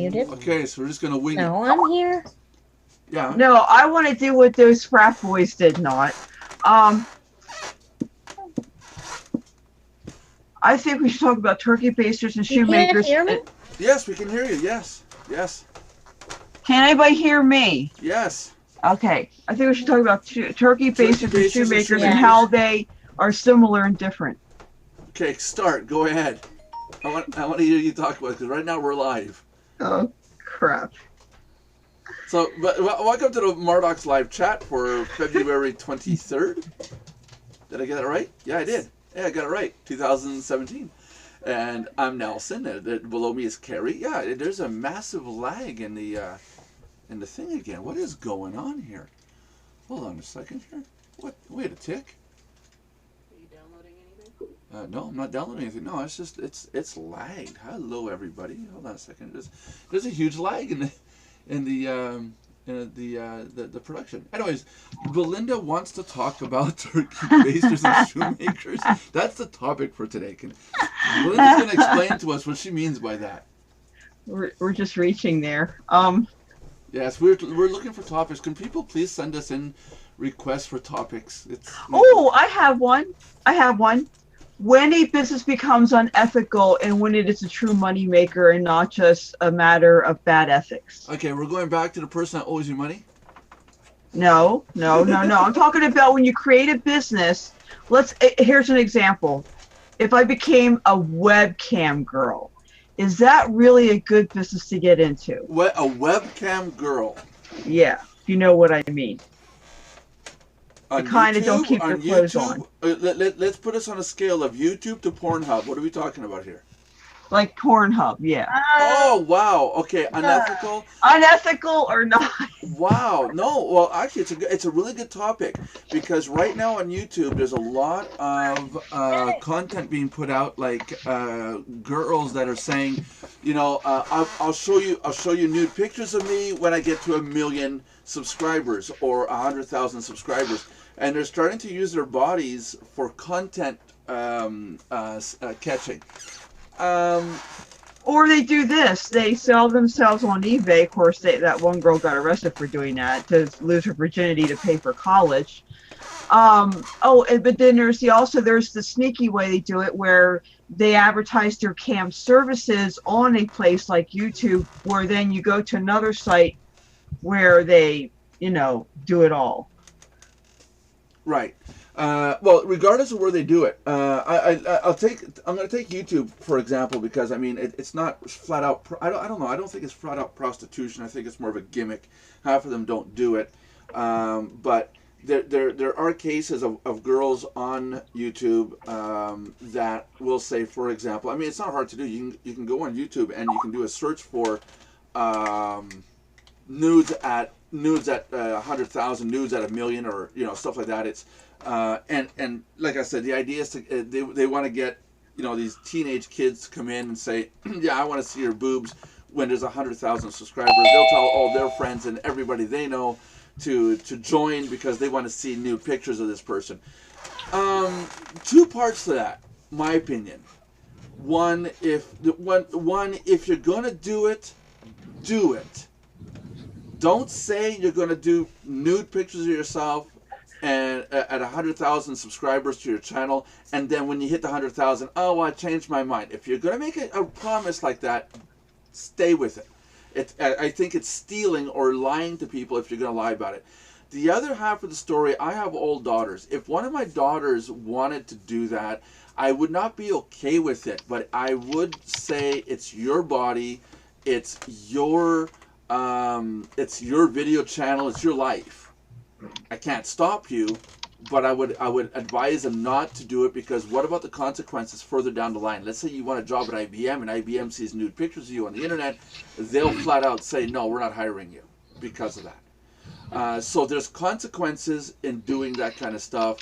muted. Okay, so we're just gonna wing it. No, I'm here. Yeah. No, I want to do what those frat boys did not. I think we should talk about turkey basters and You can't shoemakers. hear me? Yes, we can hear you. Yes. Yes. Can anybody hear me? Yes. Okay. I think we should talk about turkey basters and shoemakers and Yeah. how they are similar and different. Okay, start. Go ahead. I want to hear you talk about it because right now we're live. Oh, crap. So, welcome to the Mardox live chat for February 23rd. Did I get that right? Yeah, I did. Yeah, I got it right. 2017. And I'm Nelson. Below me is Carrie. Yeah, there's a massive lag in the thing again. What is going on here? Hold on a second here. What? Wait a tick. Are you downloading anything? No, I'm not downloading anything. No, it's just it's lagged. Hello, everybody. Hold on a second. There's a huge lag in the production. Anyways, Belinda wants to talk about turkey basters and shoemakers. That's the topic for today. Belinda's going to explain to us what she means by that. We're just reaching there. Yes, we're looking for topics. Can people please send us in requests for topics? Oh, I have one. When a business becomes unethical and when it is a true moneymaker and not just a matter of bad ethics. Okay, we're going back to the person that owes you money? No. I'm talking about when you create a business. Here's an example. If I became a webcam girl, is that really a good business to get into? What, a webcam girl? Yeah, you know what I mean. On kind of don't keep on your clothes YouTube, on. Let's put us on a scale of YouTube to Pornhub. What are we talking about here? Like Pornhub, yeah. Oh, wow. Okay, unethical. Unethical or not? Wow. No, well, actually, it's a really good topic because right now on YouTube, there's a lot of content being put out, like girls that are saying, you know, I'll show you nude pictures of me when I get to 1 million subscribers or 100,000 subscribers, and they're starting to use their bodies for content catching. Or they do this. They sell themselves on eBay. Of course, that one girl got arrested for doing that to lose her virginity to pay for college. But then there's the sneaky way they do it where they advertise their cam services on a place like YouTube, where then you go to another site where they, do it all. Right. Well, regardless of where they do it, I'm going to take YouTube for example because I mean it's not flat out. I don't know. I don't think it's flat out prostitution. I think it's more of a gimmick. Half of them don't do it, but there are cases of girls on YouTube that will say, for example, I mean it's not hard to do. You can go on YouTube and you can do a search for nudes at 100,000, nudes at 1 million, or stuff like that. It's and like I said, the idea is to they want to get these teenage kids to come in and say, yeah, I want to see your boobs. When there's 100,000 subscribers, they'll tell all their friends and everybody they know to join because they want to see nude pictures of this person. Two parts to that, my opinion. One, if you're gonna do it, do it. Don't say you're going to do nude pictures of yourself and at 100,000 subscribers to your channel, and then when you hit the 100,000, oh, well, I changed my mind. If you're going to make a promise like that, stay with it. I think it's stealing or lying to people if you're going to lie about it. The other half of the story, I have old daughters. If one of my daughters wanted to do that, I would not be okay with it, but I would say it's your body, it's your video channel, it's your life. I can't stop you, but I would advise them not to do it because what about the consequences further down the line? Let's say you want a job at IBM and IBM sees nude pictures of you on the internet, they'll flat out say, no, we're not hiring you because of that. So there's consequences in doing that kind of stuff.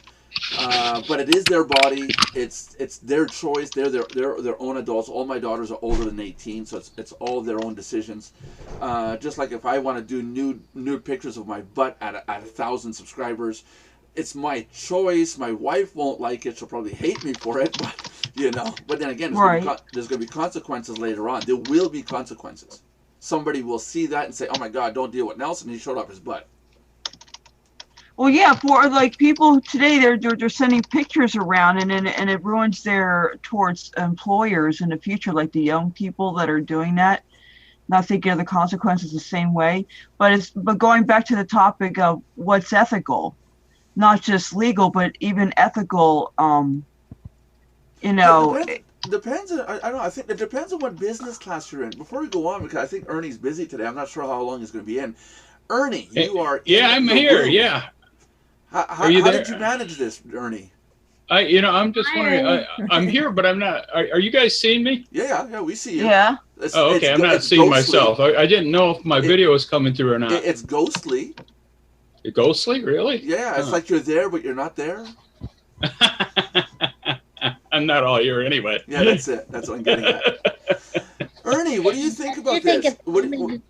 But it is their body. It's their choice. They're their own adults. All my daughters are older than 18, so it's all their own decisions. Just like if I want to do nude pictures of my butt at 1,000 subscribers, it's my choice. My wife won't like it. She'll probably hate me for it, but But then again, there's going to be consequences later on. There will be consequences. somebody will see that and say, "Oh my God, don't deal with Nelson. He showed up his butt." Well, yeah, for like people today, they're sending pictures around, and it ruins their towards employers in the future, like the young people that are doing that, not thinking of the consequences the same way. But going back to the topic of what's ethical, not just legal, but even ethical. You know, Depends on, I don't know. I think it depends on what business class you're in. Before we go on, because I think Ernie's busy today. I'm not sure how long he's going to be in. Ernie, you are Yeah, in I'm the here. room. Yeah. How you there? did you manage this, Ernie? I'm just wondering. I'm here, but I'm not. Are you guys seeing me? Yeah, we see you. yeah. Okay. I'm not seeing myself. I didn't know if my video was coming through or not. It's ghostly. Ghostly, really? Yeah, it's like you're there, but you're not there. I'm not all here anyway. Yeah, that's it. That's what I'm getting at. Ernie, what do you think about this? What do you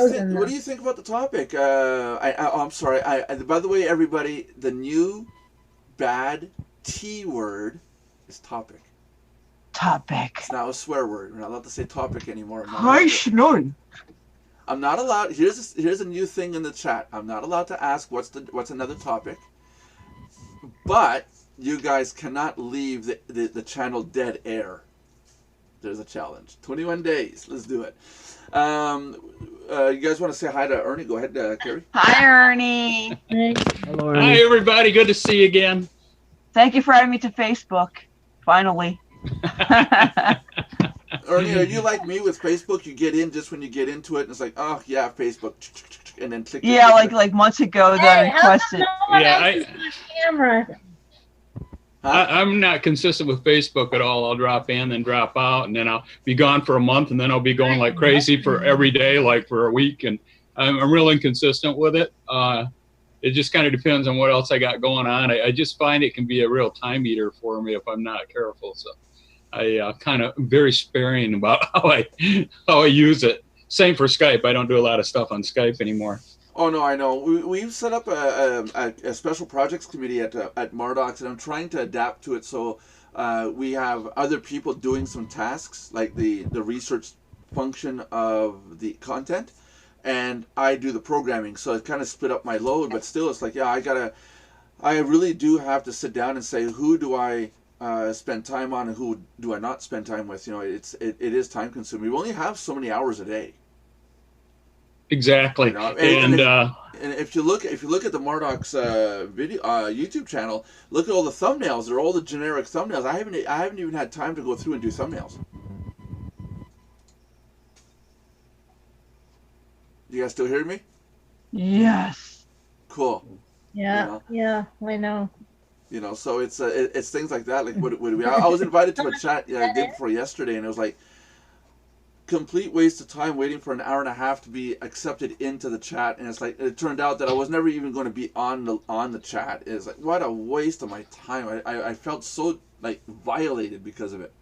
think? What do you think about the topic? I'm sorry. By the way, everybody, the new bad T word is topic. Topic. It's now a swear word. We're not allowed to say topic anymore. I'm not allowed. Here's a new thing in the chat. I'm not allowed to ask what's another topic. But you guys cannot leave the channel dead air. There's a challenge. 21 days. Let's do it. You guys want to say hi to Ernie? Go ahead, Carrie. Hi, Ernie. Hello, Ernie. Hi, everybody. Good to see you again. Thank you for adding me to Facebook. Finally. Ernie, are you like me with Facebook? You get in just when you get into it, and it's like, oh yeah, Facebook, and then click. Yeah, like months ago, that I requested. Camera. I'm not consistent with Facebook at all. I'll drop in, then drop out, and then I'll be gone for a month, and then I'll be going like crazy for every day, like for a week, and I'm real inconsistent with it. It just kind of depends on what else I got going on. I just find it can be a real time eater for me if I'm not careful. So I kind of very sparing about how I use it. Same for Skype. I don't do a lot of stuff on Skype anymore. Oh no, I know. We've set up a special projects committee at Mardox, and I'm trying to adapt to it. So we have other people doing some tasks, like the research function of the content, and I do the programming. So it kind of split up my load, but still, it's like, yeah, I really do have to sit down and say, who do I spend time on, and who do I not spend time with? You know, it is time consuming. We only have so many hours a day. Exactly. You know? And if you look at the Mardox video YouTube channel, look at all the thumbnails. They're all the generic thumbnails. I haven't even had time to go through and do thumbnails. You guys still hear me? Yes. Cool. Yeah, you know? yeah, I know. You know, so it's things like that. Like, what we? I was invited to a chat day before yesterday, and it was like, complete waste of time waiting for an hour and a half to be accepted into the chat, and it's like, it turned out that I was never even going to be on the chat. It's like, what a waste of my time. I felt so like violated because of it.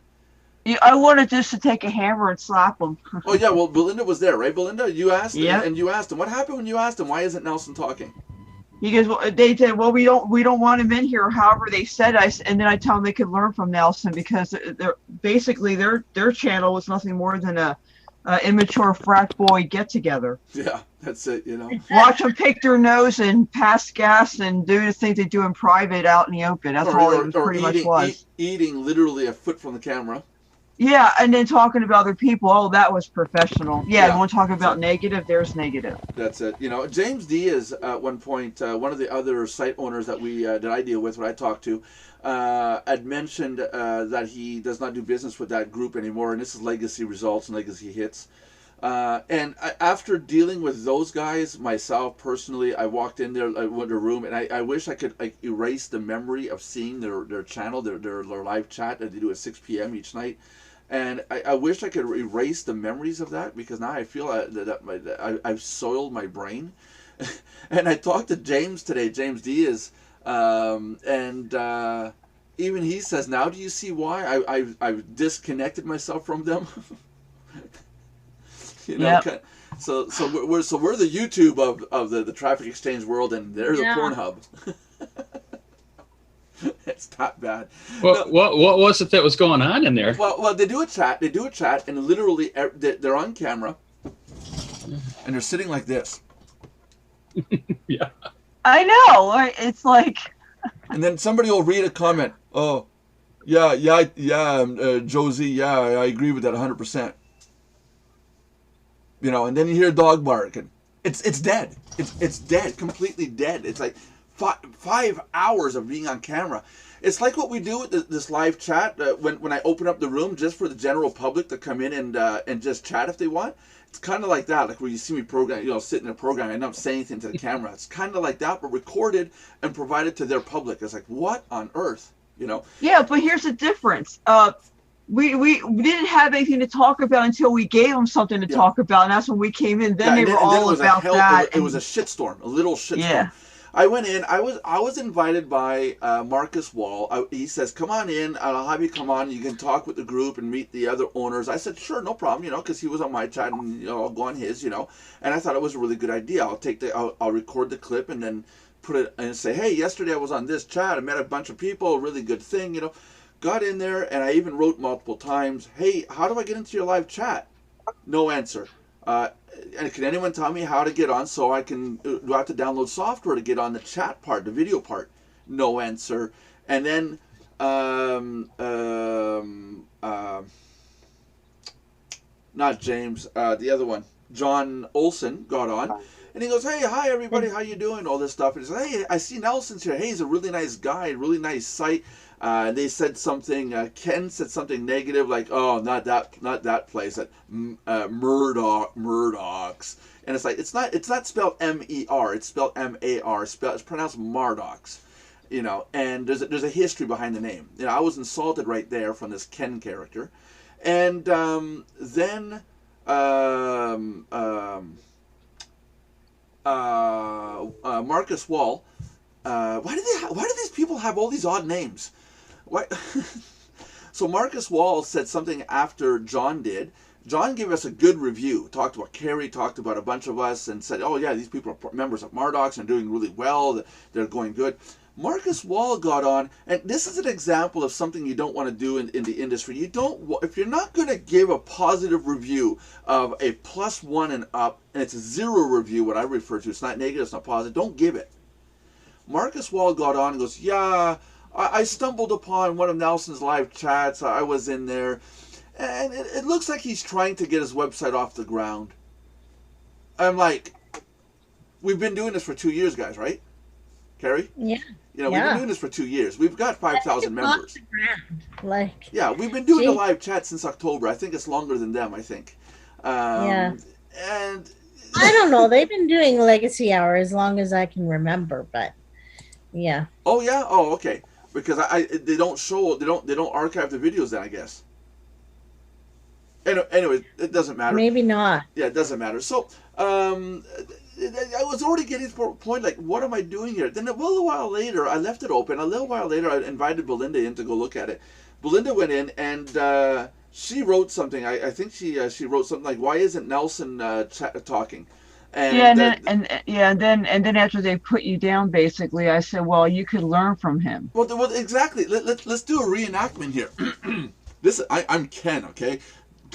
Yeah, I wanted just to take a hammer and slap him. Oh yeah, well, Belinda was there, right? Belinda, you asked, Yep. and you asked him. What happened when you asked him? Why isn't Nelson talking? He goes, well, they said, well, we don't want him in here. However, they said, and then I tell them they could learn from Nelson, because they're basically their channel was nothing more than a immature frat boy get together. Yeah, that's it. You know, Watch them pick their nose and pass gas and do the things they do in private out in the open. That's all it pretty much was. Eating literally a foot from the camera. Yeah, and then talking about other people. Oh, that was professional. Yeah, Yeah. you want to talk about negative? There's negative. That's it. You know, James D is at one point one of the other site owners that I deal with, when I talk to, had mentioned that he does not do business with that group anymore, and this is Legacy Results and Legacy Hits. And after dealing with those guys myself personally, I walked in there, I went to a room, and I wish I could like erase the memory of seeing their channel, their live chat that they do at 6 p.m. each night. And I wish I could erase the memories of that, because now I feel that I've soiled my brain. And I talked to James today. James D is, and even he says, now do you see why I've disconnected myself from them? You know, Yep. so we're the YouTube of the traffic exchange world, and they're the Pornhub. It's not bad. What was it that was going on in there? Well, they do a chat, and literally they're on camera, and they're sitting like this. Yeah. I know. It's like, And then somebody will read a comment. Oh, yeah, Josie, yeah, I agree with that 100%. You know, and then you hear a dog barking. It's dead. It's dead, completely dead. It's like 5 hours of being on camera. It's like what we do with this live chat when I open up the room just for the general public to come in and just chat if they want. It's kind of like that, like where you see me sit in a program and not say anything to the camera. It's kind of like that, but recorded and provided to their public. It's like, what on earth, you know? yeah, but here's the difference. We didn't have anything to talk about until we gave them something to talk about, and that's when we came in. Then they were all about that. It was a shitstorm, a little shitstorm. Yeah. I went in. I was invited by Marcus Wall. He says, "Come on in. I'll have you come on. You can talk with the group and meet the other owners." I said, "Sure, no problem." You know, because he was on my chat, and you know, I'll go on his. You know, and I thought it was a really good idea. I'll record the clip and then put it and say, "Hey, yesterday I was on this chat. I met a bunch of people. Really good thing." You know, got in there and I even wrote multiple times, "Hey, how do I get into your live chat?" No answer. And can anyone tell me how to get on so I can, do I have to download software to get on the chat part, the video part? No answer. And then, not James, the other one, John Olson got on. And he goes, "Hey, hi everybody, how you doing?" All this stuff. And he says, "Hey, I see Nelson's here. Hey, he's a really nice guy, really nice site." They said something. Ken said something negative, like, "Oh, not that place, at Mardox." And it's like it's not spelled M-E-R. It's spelled M-A-R. It's pronounced Mardox. You know, and there's a history behind the name. You know, I was insulted right there from this Ken character, and then. Marcus Wall. Why do these people have all these odd names? Why? So Marcus Wall said something after John did. John gave us a good review. Talked about Carrie, talked about a bunch of us, and said, "Oh yeah, these people are members of Mardox and doing really well. They're going good." Marcus Wall got on, and this is an example of something you don't want to do in the industry. If you're not going to give a positive review of a +1 and up, and it's a 0 review, what I refer to, it's not negative, it's not positive, don't give it. Marcus Wall got on and goes, "Yeah, I stumbled upon one of Nelson's live chats. I was in there, and it looks like he's trying to get his website off the ground." I'm like, we've been doing this for 2 years, guys, right? Carrie? Yeah. You know, we've been doing this for 2 years. We've got 5,000 members. Like, yeah, we've been doing the live chat since October. I think it's longer than them, I think. Yeah. And I don't know. They've been doing Legacy Hour as long as I can remember, but yeah. Oh yeah? Oh, okay. Because they don't archive the videos then, I guess. Anyway, it doesn't matter. Maybe not. Yeah, it doesn't matter. So, I was already getting to the point, like, what am I doing here? Then a little while later, I left it open. A little while later, I invited Belinda in to go look at it. Belinda went in, and she wrote something. I think she wrote something like, "Why isn't Nelson talking?" And, and then after they put you down, basically, I said, "Well, you could learn from him." Well, exactly. Let's do a reenactment here. I'm Ken, okay?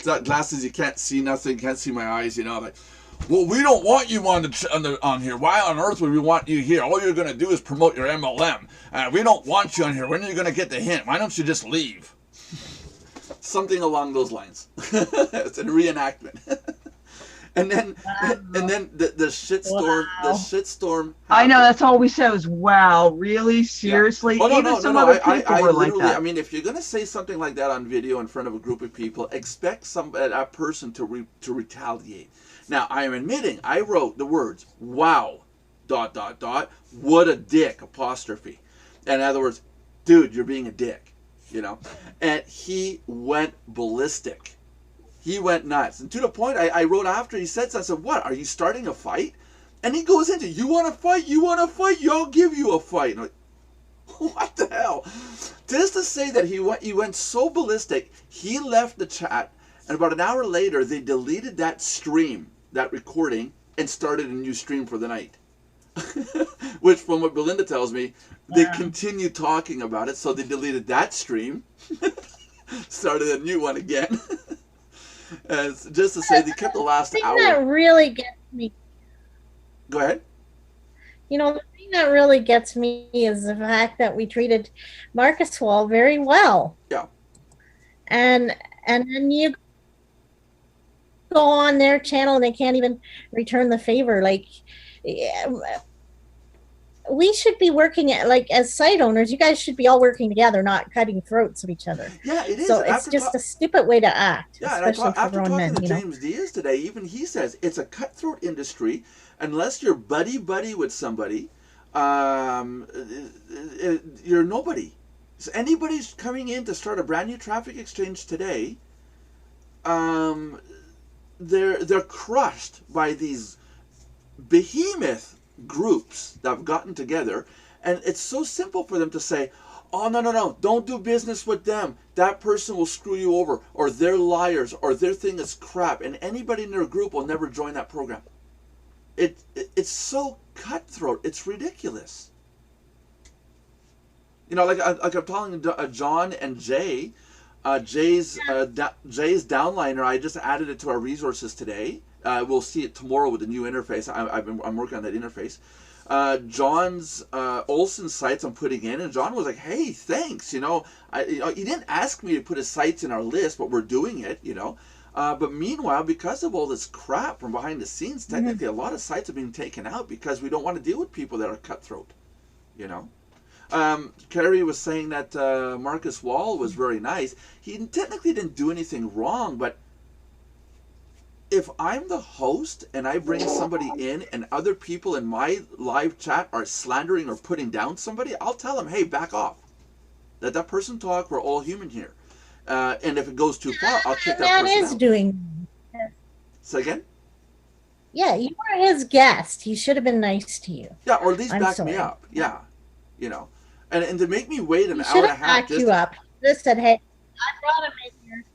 Glasses, you can't see nothing, can't see my eyes, you know, like, "Well, we don't want you on here. Why on earth would we want you here? All you're going to do is promote your MLM. We don't want you on here. When are you going to get the hint? Why don't you just leave?" Something along those lines. It's a reenactment. And then the shitstorm. Wow. The shitstorm. I know, that's all we said was, "Wow, really? Seriously?" Yeah. Oh, Even some other people were like that. I mean, if you're gonna say something like that on video in front of a group of people, expect that person to retaliate. Now, I am admitting I wrote the words "Wow, ... what a dick!" apostrophe. In other words, dude, you're being a dick, you know. And he went ballistic. He went nuts. And to the point, I wrote after he said so, I said, "What, are you starting a fight?" And he goes into, "You want to fight? You want to fight? I'll give you a fight." And I'm like, what the hell? Just to say that he went so ballistic, he left the chat, and about an hour later, they deleted that stream, that recording, and started a new stream for the night. Which, from what Belinda tells me, they continued talking about it, so they deleted that stream, started a new one again. Just to say, they kept the last hour. That really gets me. Go ahead. You know, the thing that really gets me is the fact that we treated Marcus Wall very well. Yeah. And then you go on their channel and they can't even return the favor. Like, yeah, we should be working at, like, as site owners, you guys should be all working together, not cutting throats of each other. Yeah, it is. So And it's just a stupid way to act, yeah, and especially for after grown talking men. to You know, James Diaz today, even he says it's a cutthroat industry. Unless you're buddy with somebody, you're nobody. So anybody's coming in to start a brand new traffic exchange today, they're crushed by these behemoth groups that have gotten together, and it's so simple for them to say, oh, no, don't do business with them, that person will screw you over, or they're liars, or their thing is crap, and anybody in their group will never join that program. It's so cutthroat, it's ridiculous. You know, like I'm telling John and Jay, Jay's downliner, I just added it to our resources today. We'll see it tomorrow with the new interface. I'm working on that interface. John's Olson sites I'm putting in, and John was like, "Hey, thanks. You know, he didn't ask me to put his sites in our list, but we're doing it. You know." But meanwhile, because of all this crap from behind the scenes, technically a lot of sites have been taken out because we don't want to deal with people that are cutthroat. You know. Kerry was saying that Marcus Wall was very nice. He technically didn't do anything wrong, but if I'm the host and I bring somebody in and other people in my live chat are slandering or putting down somebody, I'll tell them, hey, back off. Let that person talk. We're all human here. And if it goes too far, I'll kick that person out. doing. Say again? Yeah, you were his guest. He should have been nice to you. Yeah, or at least back me up. Yeah, you know. And to make me wait an hour and a half. Backed you up. Just said, hey, I brought him in here.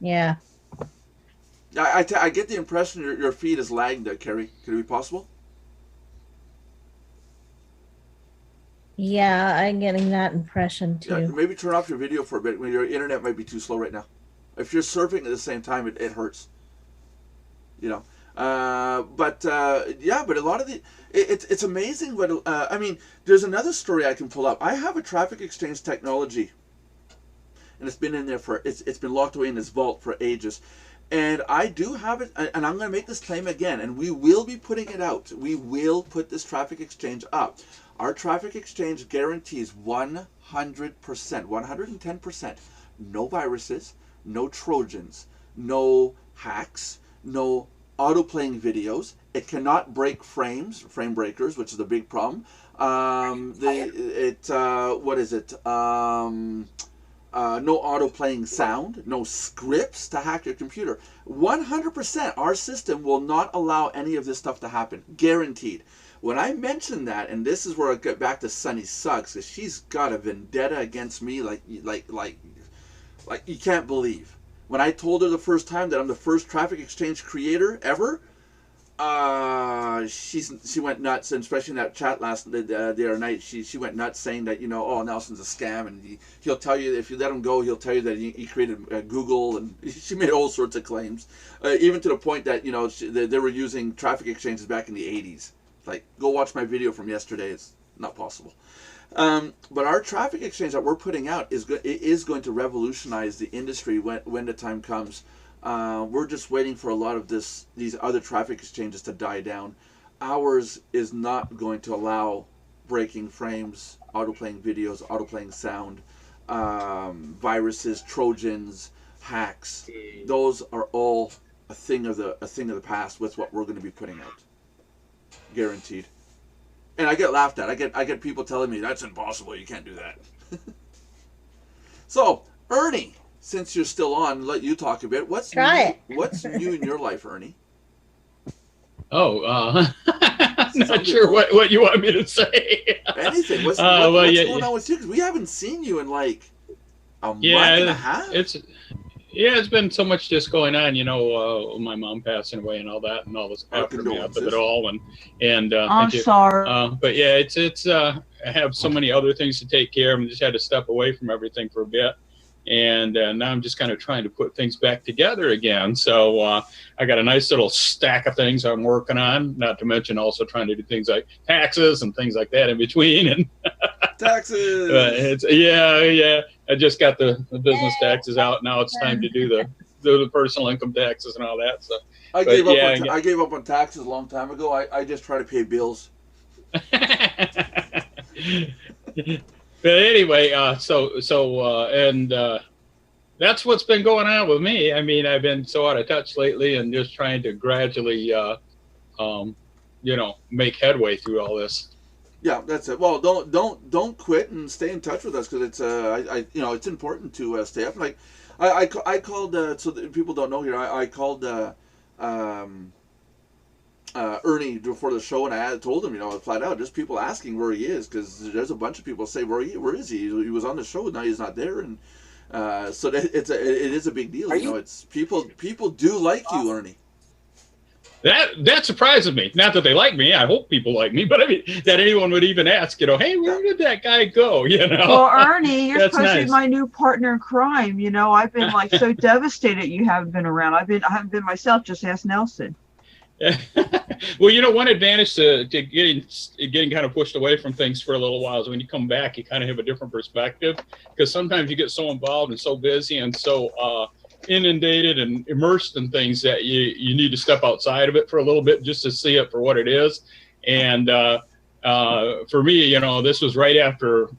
Yeah. I get the impression your feed is lagging there, Kerry. Could it be possible? Yeah, I'm getting that impression too. Yeah, maybe turn off your video for a bit. When your internet might be too slow right now. If you're surfing at the same time, it hurts. You know. But a lot of the it's amazing what I mean. There's another story I can pull up. I have a traffic exchange technology, and it's been in there for it's been locked away in this vault for ages. And I do have it, and I'm going to make this claim again, and we will be putting it out. We will put this traffic exchange up. Our traffic exchange guarantees 100%, 110%, no viruses, no Trojans, no hacks, no auto-playing videos. It cannot break frame breakers, which is the big problem. What is it? No auto-playing sound, no scripts to hack your computer. 100% our system will not allow any of this stuff to happen. Guaranteed. When I mentioned that, and this is where I get back to Sunny Sucks, because she's got a vendetta against me like you can't believe. When I told her the first time that I'm the first traffic exchange creator ever, she went nuts, and especially in that chat the other night, she went nuts saying that, you know, oh, Nelson's a scam, and he'll tell you, if you let him go, he'll tell you that he created Google, and she made all sorts of claims, even to the point that, you know, they were using traffic exchanges back in the 80s. Like, go watch my video from yesterday. It's not possible. But our traffic exchange that we're putting out is going to revolutionize the industry when the time comes. We're just waiting for a lot of these other traffic exchanges to die down. Ours is not going to allow breaking frames, auto-playing videos, auto-playing sound, viruses, Trojans, hacks. Those are all a thing of the past with what we're going to be putting out. Guaranteed. And I get laughed at. I get people telling me that's impossible. You can't do that. So, Ernie, since you're still on, let you talk a bit. What's new in your life, Ernie? Oh, I'm not sure what you want me to say. Anything. What's going on with you? Because we haven't seen you in like a month and a half. It's been so much just going on, you know, my mom passing away and all that, and all this aftermath of it all, and I'm sorry. but yeah, it's I have so many other things to take care of, and just had to step away from everything for a bit, And now I'm just kind of trying to put things back together again. So I got a nice little stack of things I'm working on, not to mention also trying to do things like taxes and things like that in between. And taxes. Yeah. I just got the business taxes out. Now it's time to do the personal income taxes and all that. So I gave up on taxes a long time ago. I just try to pay bills. But anyway, and that's what's been going on with me. I mean, I've been so out of touch lately, and just trying to gradually, make headway through all this. Yeah, that's it. Well, don't quit and stay in touch with us, because it's it's important to stay up. Like I called so that people don't know here. I called Ernie before the show, and I told him, flat out, just people asking where he is, because there's a bunch of people say, where is he? He was on the show, now he's not there, and so it is a big deal. It's people do like you, Ernie. That surprises me. Not that they like me. I hope people like me, but I mean that anyone would even ask, hey, where did that guy go? Well, Ernie, you're supposed to nice. be my new partner in crime. I've been like so devastated you haven't been around. I haven't been myself. Just ask Nelson. Well, one advantage to getting kind of pushed away from things for a little while is when you come back, you kind of have a different perspective, because sometimes you get so involved and so busy and so inundated and immersed in things that you need to step outside of it for a little bit just to see it for what it is. And for me, this was right after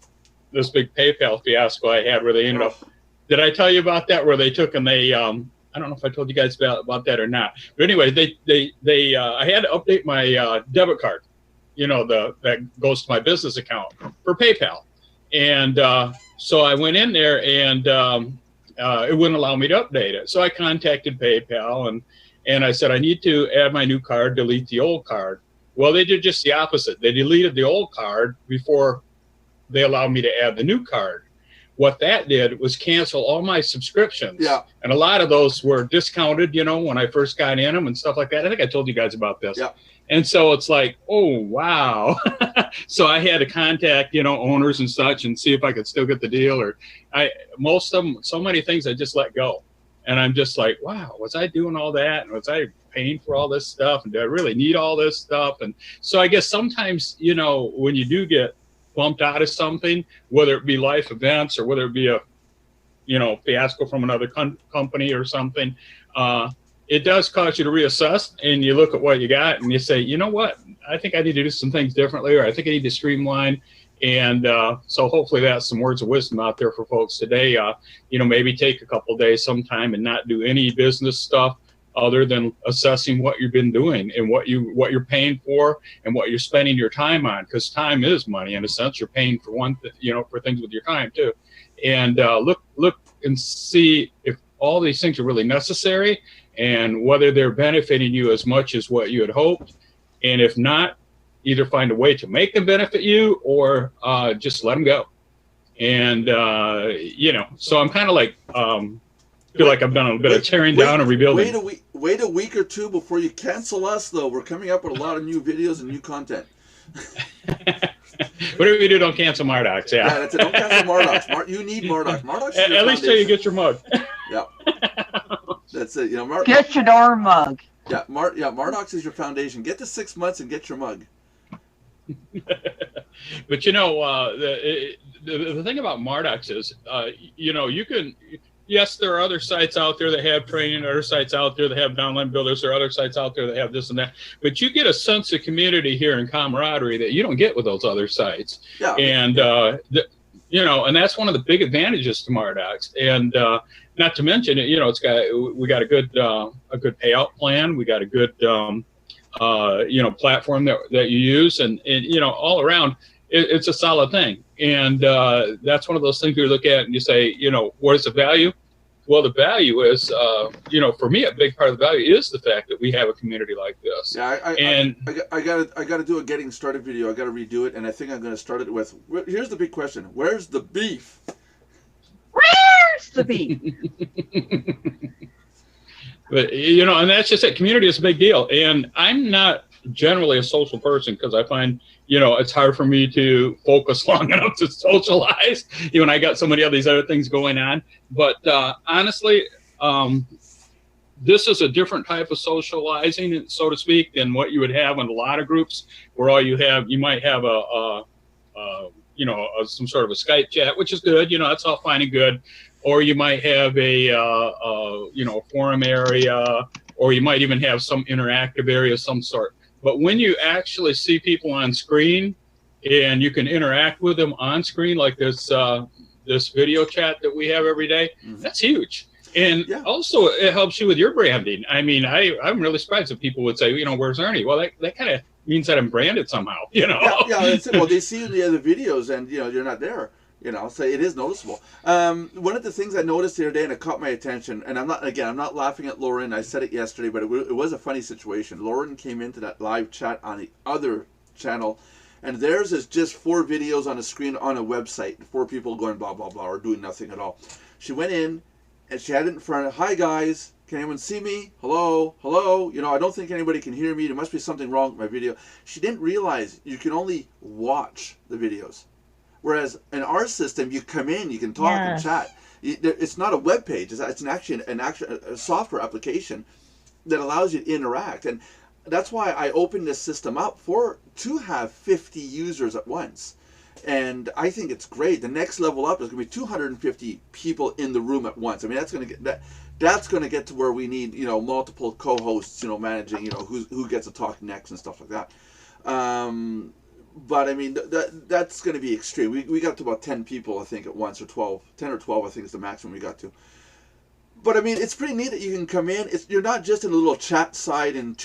this big PayPal fiasco I had, where they ended up. Did I tell you about that? Where they took and they I don't know if I told you guys about that or not. But anyway, they I had to update my debit card, that goes to my business account for PayPal. And so I went in there, and it wouldn't allow me to update it. So I contacted PayPal, and I said, I need to add my new card, delete the old card. Well, they did just the opposite. They deleted the old card before they allowed me to add the new card. What that did was cancel all my subscriptions. Yeah. And a lot of those were discounted, when I first got in them and stuff like that. I think I told you guys about this. Yeah. And so it's like, oh, wow. So I had to contact, owners and such and see if I could still get the deal. Or most of them, so many things I just let go. And I'm just like, wow, was I doing all that? And was I paying for all this stuff? And do I really need all this stuff? And so I guess sometimes, when you do get bumped out of something, whether it be life events or whether it be a fiasco from another company or something, it does cause you to reassess, and you look at what you got and you say, you know what, I think I need to do some things differently, or I think I need to streamline. And so hopefully that's some words of wisdom out there for folks today. Maybe take a couple days sometime and not do any business stuff other than assessing what you've been doing and what you're paying for and what you're spending your time on, because time is money in a sense. You're paying for for things with your time too. And look and see if all these things are really necessary and whether they're benefiting you as much as what you had hoped. And if not, either find a way to make them benefit you or just let them go. And so I'm kind of like feel like I've done a bit of tearing down and rebuilding. Wait a week or two before you cancel us, though. We're coming up with a lot of new videos and new content. Whatever you do, don't cancel Mardox. Yeah, that's it. Don't cancel Mardox. You need Mardox. Mardox. At least till you get your mug. Yeah, that's it. Get your darn mug. Yeah, Mardox is your foundation. Get to 6 months and get your mug. But the thing about Mardox is, you can. Yes, there are other sites out there that have training, other sites out there that have downline builders, there are other sites out there that have this and that. But you get a sense of community here and camaraderie that you don't get with those other sites. Yeah. And, and that's one of the big advantages to Mardox. And not to mention, we got a good payout plan. We got a good, platform that you use. And all around, it's a solid thing. And that's one of those things you look at and you say, what is the value? Well, the value is, for me, a big part of the value is the fact that we have a community like this. Yeah, I got to do a getting started video. I got to redo it, and I think I'm going to start it with. Here's the big question: where's the beef? Where's the beef? But and that's just it. Community is a big deal, and I'm not generally a social person because I find, it's hard for me to focus long enough to socialize. I got so many of these other things going on. But honestly, this is a different type of socializing, so to speak, than what you would have in a lot of groups where you might have some sort of a Skype chat, which is good. That's all fine and good. Or you might have a forum area, or you might even have some interactive area of some sort. But when you actually see people on screen and you can interact with them on screen, like this video chat that we have every day, that's huge. And also, it helps you with your branding. I mean, I'm really surprised that people would say, where's Ernie? Well, that kind of means that I'm branded somehow, Yeah, that's it. Well, they see you in the other videos, and you're not there. So it is noticeable. One of the things I noticed the other day, and it caught my attention, and I'm not laughing at Lauren. I said it yesterday, but it was a funny situation. Lauren came into that live chat on the other channel, and theirs is just 4 videos on a screen on a website, 4 people going blah blah blah or doing nothing at all. She went in. And she had it in front of, hi guys, can anyone see me? Hello, hello. I don't think anybody can hear me. There must be something wrong with my video. She didn't realize you can only watch the videos. Whereas in our system, you come in, you can talk and chat. It's not a web page. It's actually a software application that allows you to interact. And that's why I opened this system up to have 50 users at once. And I think it's great. The next level up is going to be 250 people in the room at once. I mean, that's going to get to where we need, multiple co-hosts, managing, who gets to talk next and stuff like that. But I mean, that's going to be extreme. We got to about 10 people, I think, at once, or 12. 10 or 12, I think, is the maximum we got to. But I mean, it's pretty neat that you can come in. You're not just in a little chat side and,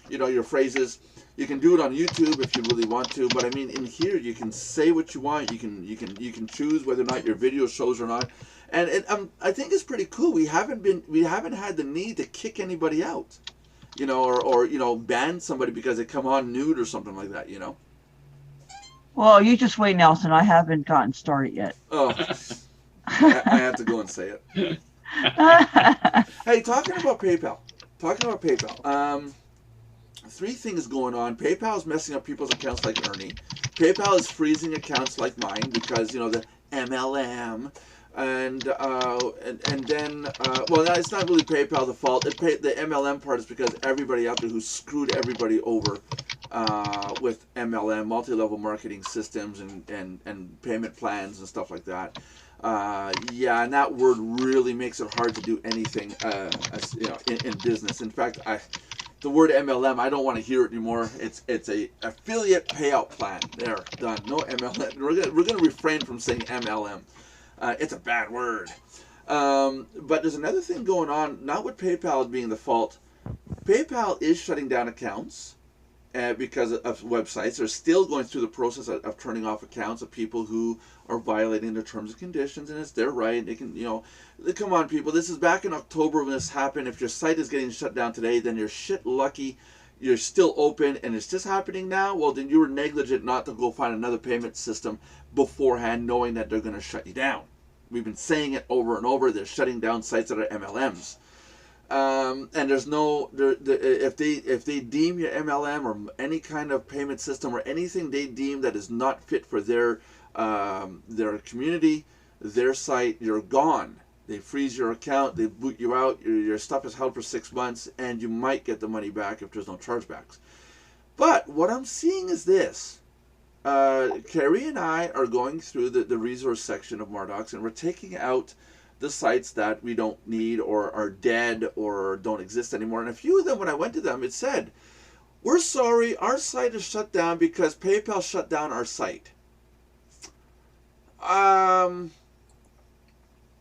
your phrases. You can do it on YouTube if you really want to, but I mean, in here you can say what you want. You can choose whether or not your video shows or not, and I think it's pretty cool. We haven't had the need to kick anybody out, or ban somebody because they come on nude or something like that, Well, you just wait, Nelson. I haven't gotten started yet. Oh, I have to go and say it. Hey, talking about PayPal. 3 things going on. PayPal is messing up people's accounts like Ernie. PayPal is freezing accounts like mine because the MLM, and then it's not really PayPal's fault. The MLM part is because everybody out there who screwed everybody over with MLM, multi-level marketing systems and payment plans and stuff like that. And that word really makes it hard to do anything in business. In fact, the word MLM, I don't want to hear it anymore. It's a affiliate payout plan. There, done. No MLM. We're gonna refrain from saying MLM. It's a bad word. But there's another thing going on. Not with PayPal being the fault. PayPal is shutting down accounts because of websites. They're still going through the process of turning off accounts of people who are violating their terms and conditions, and it's their right. They can, come on, people. This is back in October when this happened. If your site is getting shut down today, then you're shit lucky. You're still open, and it's just happening now. Well, then you were negligent not to go find another payment system beforehand, knowing that they're going to shut you down. We've been saying it over and over. They're shutting down sites that are MLMs. And there's if they deem your MLM or any kind of payment system or anything they deem that is not fit for their community, their site, you're gone. They freeze your account, they boot you out, your stuff is held for 6 months, and you might get the money back if there's no chargebacks. But what I'm seeing is this. Carrie and I are going through the resource section of Mardox, and we're taking out the sites that we don't need or are dead or don't exist anymore. And a few of them, when I went to them, it said, we're sorry, our site is shut down because PayPal shut down our site.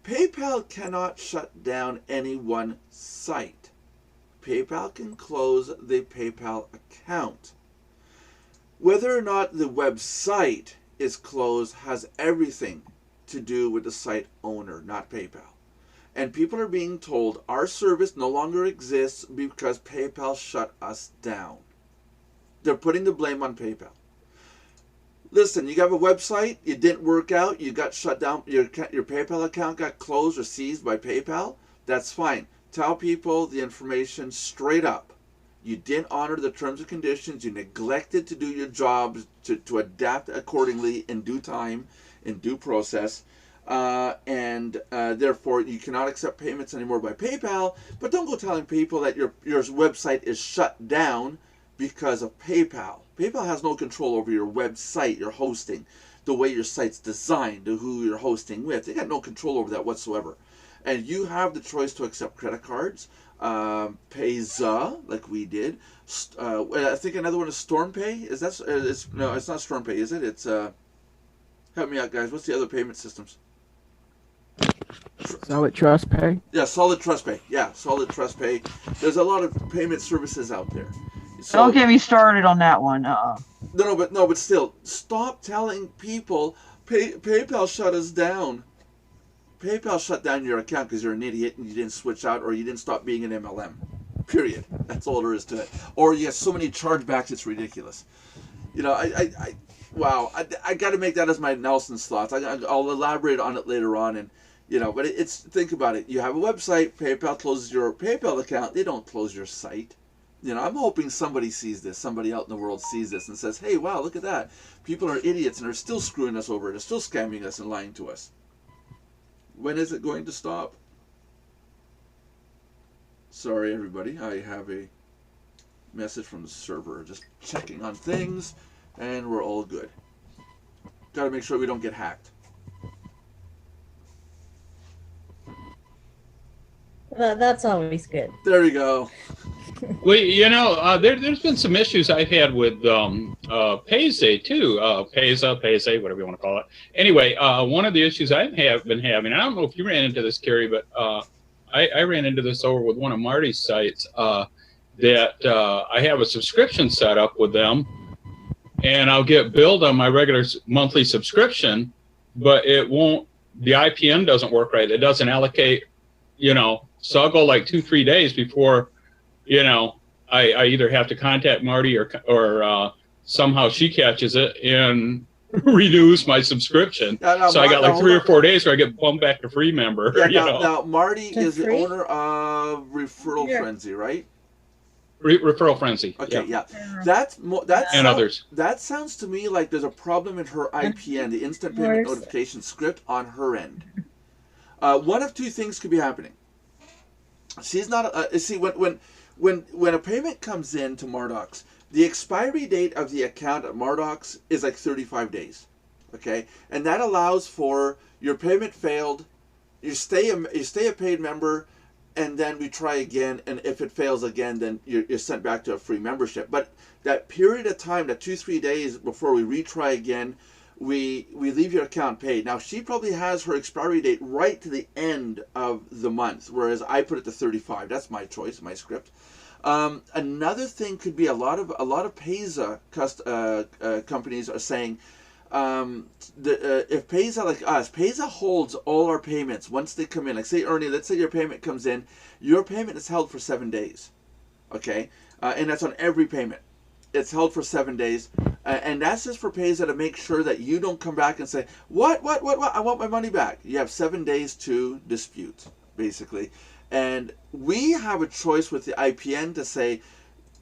PayPal cannot shut down any one site. PayPal can close the PayPal account. Whether or not the website is closed has everything to do with the site owner, not PayPal. And people are being told our service no longer exists because PayPal shut us down. They're putting the blame on PayPal. Listen, you have a website, it didn't work out, you got shut down, your PayPal account got closed or seized by PayPal, that's fine. Tell people the information straight up. You didn't honor the terms and conditions. You neglected to do your jobs to adapt accordingly in due time, in due process. And therefore, you cannot accept payments anymore by PayPal. But don't go telling people that your website is shut down because of PayPal. PayPal has no control over your website, your hosting, the way your site's designed, to who you're hosting with. They got no control over that whatsoever. And you have the choice to accept credit cards, Payza, like we did. I think another one is StormPay. Is that? No, it's not StormPay, is it? It's help me out, guys. What's the other payment systems? Solid Trust Pay. Yeah, Solid Trust Pay. Yeah, Solid Trust Pay. There's a lot of payment services out there. So, Don't get me started on that one. No, but still, stop telling people PayPal shut us down. PayPal shut down your account because you're an idiot and you didn't switch out or you didn't stop being an MLM. Period. That's all there is to it. Or you get so many chargebacks, it's ridiculous. You know, wow, I got to make that as my Nelson's thoughts. I'll elaborate on it later on, and you know, but it's think about it. You have a website. PayPal closes your PayPal account. They don't close your site. You know, I'm hoping somebody sees this. Somebody out in the world sees this and says, "Hey, wow, look at that. People are idiots and are still screwing us over. They're still scamming us and lying to us." When is it going to stop? Sorry, everybody. I have a message from the server. Just checking on things, and we're all good. Got to make sure we don't get hacked. That's always good. There we go. Well, you know, there's been some issues I've had with Payza too. Payza, whatever you want to call it. Anyway, one of the issues I have been having, and I don't know if you ran into this, Carrie, but I ran into this over with one of Marty's sites, that I have a subscription set up with them, and I'll get billed on my regular monthly subscription, but it won't, the IPN doesn't work right. It doesn't allocate, you know, so I'll go like 2-3 days before, you know, I either have to contact Marty or somehow she catches it and renews my subscription. So I got like 3 or 4 days where I get bumped back to free member. Yeah, now Marty is the owner of Referral Frenzy, right? Referral Frenzy. Okay, yeah. And others. That sounds to me like there's a problem in her IPN, the instant payment notification script on her end. One of two things could be happening. She's not. See, when a payment comes in to Mardox, the expiry date of the account at Mardox is like 35 days. Okay, and that allows for your payment failed, you stay a paid member, and then we try again, and if it fails again, then you're sent back to a free membership. But that period of time, that 2-3 days before we retry again, we leave your account paid. Now, she probably has her expiry date right to the end of the month, whereas I put it to 35. That's my choice, my script. Another thing could be a lot of Payza companies are saying, if Payza, like us, Payza holds all our payments once they come in. Like say, Ernie, let's say your payment comes in, your payment is held for 7 days, okay, and that's on every payment. It's held for 7 days, and that's just for Payza to make sure that you don't come back and say, what, I want my money back. You have 7 days to dispute, basically. And we have a choice with the IPN to say,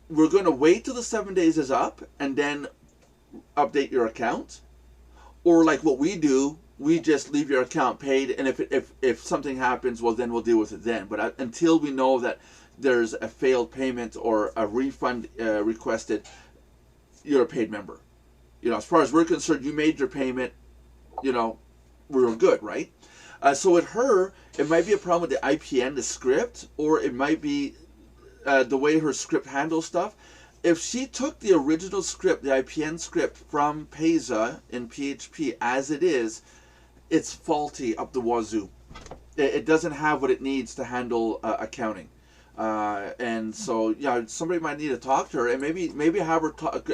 we're going to wait till the 7 days is up and then update your account. Or like what we do, we just leave your account paid, and if something happens, well, then we'll deal with it then. But until we know that there's a failed payment or a refund requested, you're a paid member. You know, as far as we're concerned, you made your payment, you know, we're good, right? So with her, it might be a problem with the IPN, the script, or it might be the way her script handles stuff. If she took the original script, the IPN script from Payza in PHP as it is, it's faulty up the wazoo. It doesn't have what it needs to handle accounting. And so, yeah, somebody might need to talk to her, and maybe have her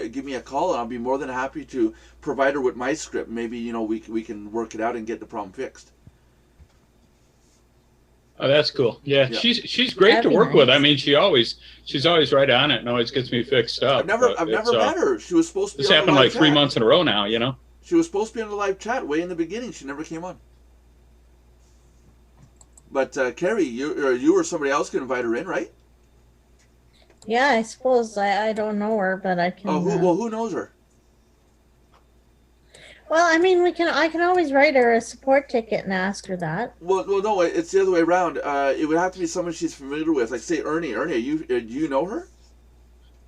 give me a call, and I'll be more than happy to provide her with my script. Maybe, you know, we can work it out and get the problem fixed. Oh, that's cool. Yeah, she's great to work with. I mean, she's always right on it and always gets me fixed up. I've never met her. She was supposed to be this on happened the live like 3 chat. months in a row now, you know. She was supposed to be on the live chat way in the beginning. She never came on. But Carrie, you or somebody else can invite her in, right? Yeah, I suppose I don't know her, but I can. Oh, who knows her? Well, I mean, I can always write her a support ticket and ask her that. Well, no, it's the other way around. It would have to be someone she's familiar with, like say Ernie. Ernie, do you know her?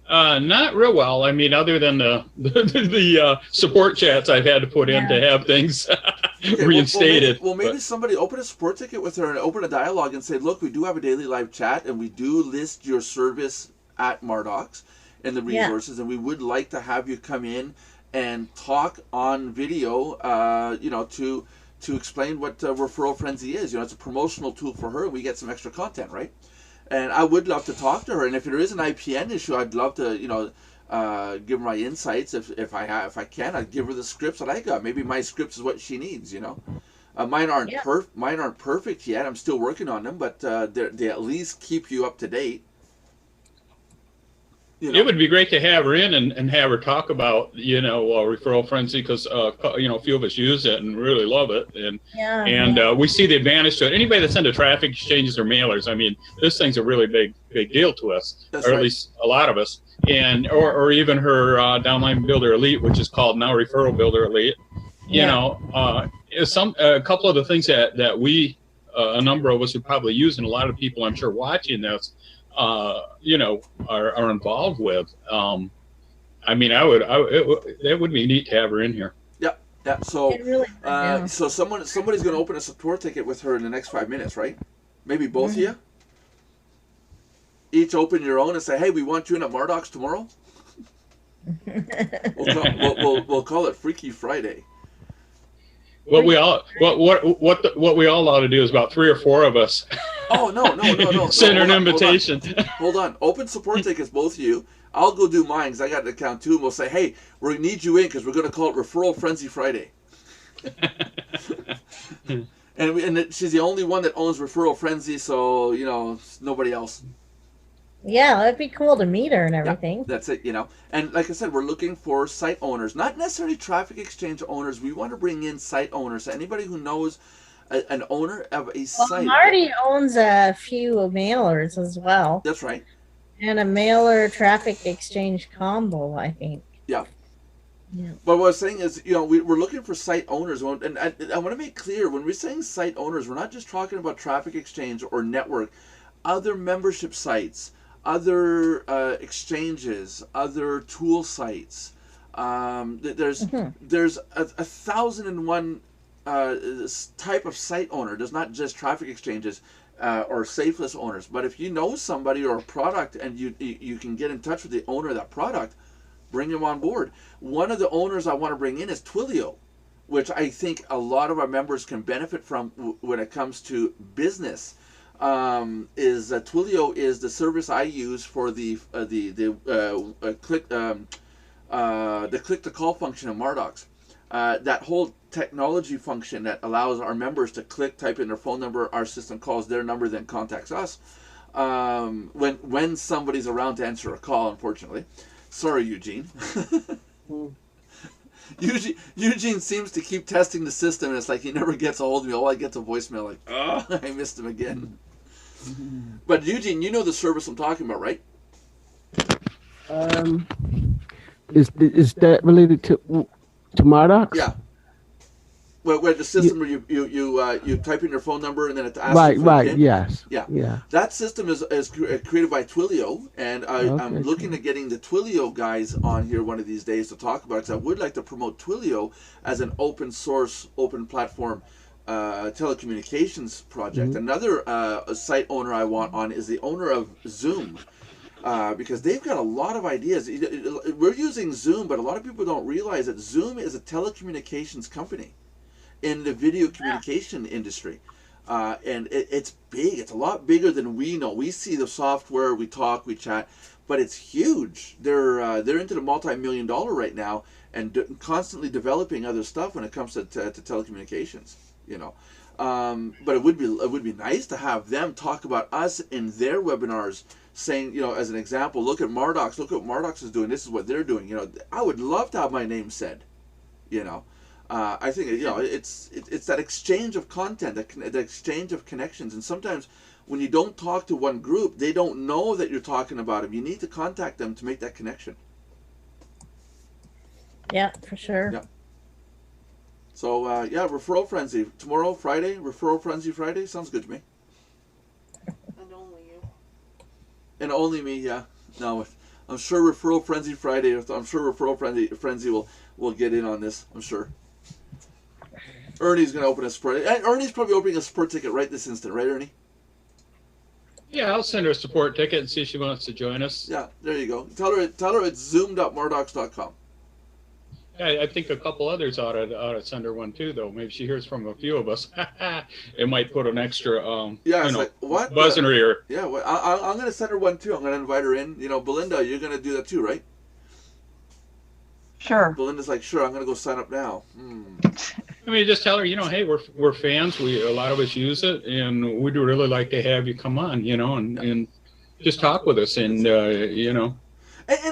Not real well. I mean, other than the support chats I've had to put in to have things Okay, reinstated. Maybe somebody open a support ticket with her and open a dialogue and say, look, we do have a daily live chat and we do list your service at Mardox and the resources, and we would like to have you come in and talk on video, to explain what Referral Frenzy is. It's a promotional tool for her, and we get some extra content, right? And I would love to talk to her. And if there is an IPN issue, I'd love to, give her my insights. If I can, I'd give her the scripts that I got. Maybe my scripts is what she needs. Mine aren't mine aren't perfect yet. I'm still working on them, but they at least keep you up to date. It would be great to have her in and have her talk about, Referral Frenzy, because, a few of us use it and really love it. And we see the advantage to it. Anybody that's into traffic exchanges or mailers, I mean, this thing's a really big deal to us, That's or right. at least a lot of us. And or even her Downline Builder Elite, which is called now Referral Builder Elite. A couple of the things that we, a number of us would probably use, and a lot of people I'm sure watching this, are involved with. I mean, it would be neat to have her in here. Yeah. So, Really so somebody's going to open a support ticket with her in the next 5 minutes, right? Maybe both of you. Each open your own and say, "Hey, we want you in at Mardox tomorrow." We'll call it Freaky Friday. What we all ought to do is about 3 or 4 of us. Oh no! Send her an invitation. Hold on. Open support tickets, both of you. I'll go do mine because I got an account too. And we'll say, hey, we need you in because we're going to call it Referral Frenzy Friday. and she's the only one that owns Referral Frenzy, so nobody else. Yeah, that'd be cool to meet her and everything. Yeah, that's it, And like I said, we're looking for site owners, not necessarily traffic exchange owners. We want to bring in site owners. Anybody who knows an owner of a site. Marty owns a few mailers as well. That's right. And a mailer traffic exchange combo, I think. Yeah. But what I was saying is, we're looking for site owners. And I want to make clear, when we're saying site owners, we're not just talking about traffic exchange or network. Other membership sites, other exchanges, other tool sites. There's 1,001 type of site owner. There's not just traffic exchanges or safeless owners. But if you know somebody or a product and you can get in touch with the owner of that product, bring them on board. One of the owners I want to bring in is Twilio, which I think a lot of our members can benefit from when it comes to business. Twilio is the service I use for the click to call function in Mardox. That whole technology function that allows our members to type in their phone number, our system calls their number, then contacts us when somebody's around to answer a call. Unfortunately, sorry, Eugene. Eugene seems to keep testing the system, and it's like he never gets a hold of me. All I get's a voicemail like, "Oh, I missed him again." But Eugene, you know the service I'm talking about, right? Is that related to Mardox? Yeah. Where the system where you type in your phone number and then it asks you for right, a PIN? yes. Yeah. That system is created by Twilio, and I'm looking at getting the Twilio guys on here one of these days to talk about it, because I would like to promote Twilio as an open source, open platform telecommunications project. Another site owner I want on is the owner of Zoom. Because they've got a lot of ideas. We're using Zoom, but a lot of people don't realize that Zoom is a telecommunications company in the video communication industry. And it's big. It's a lot bigger than we know. We see the software, we talk, we chat, but it's huge. They're into the multi-million-dollar right now and constantly developing other stuff when it comes to telecommunications. But it would be nice to have them talk about us in their webinars, saying, as an example, look at Mardox. Look what Mardox is doing. This is what they're doing. I would love to have my name said. I think it's that exchange of content, the exchange of connections, and sometimes when you don't talk to one group, they don't know that you're talking about them. You need to contact them to make that connection. Yeah, for sure. Yeah. So yeah, referral frenzy tomorrow, Friday. Referral frenzy Friday sounds good to me. And only you. And only me, yeah. No, I'm sure referral frenzy Friday. I'm sure referral frenzy will get in on this. I'm sure. Ernie's gonna open a spur. Ernie's probably opening a spur ticket right this instant, right, Ernie? Yeah, I'll send her a support ticket and see if she wants to join us. Yeah, there you go. Tell her it's zoom.mardox.com. Yeah, I think a couple others ought to send her one too, though. Maybe she hears from a few of us. It might put an extra, like, what? buzz in her ear. Yeah, well, I'm going to send her one too. I'm going to invite her in. Belinda, you're going to do that too, right? Sure. Belinda's like, sure, I'm going to go sign up now. I mean, just tell her, hey, we're fans. A lot of us use it, and we'd really like to have you come on, and just talk with us, and And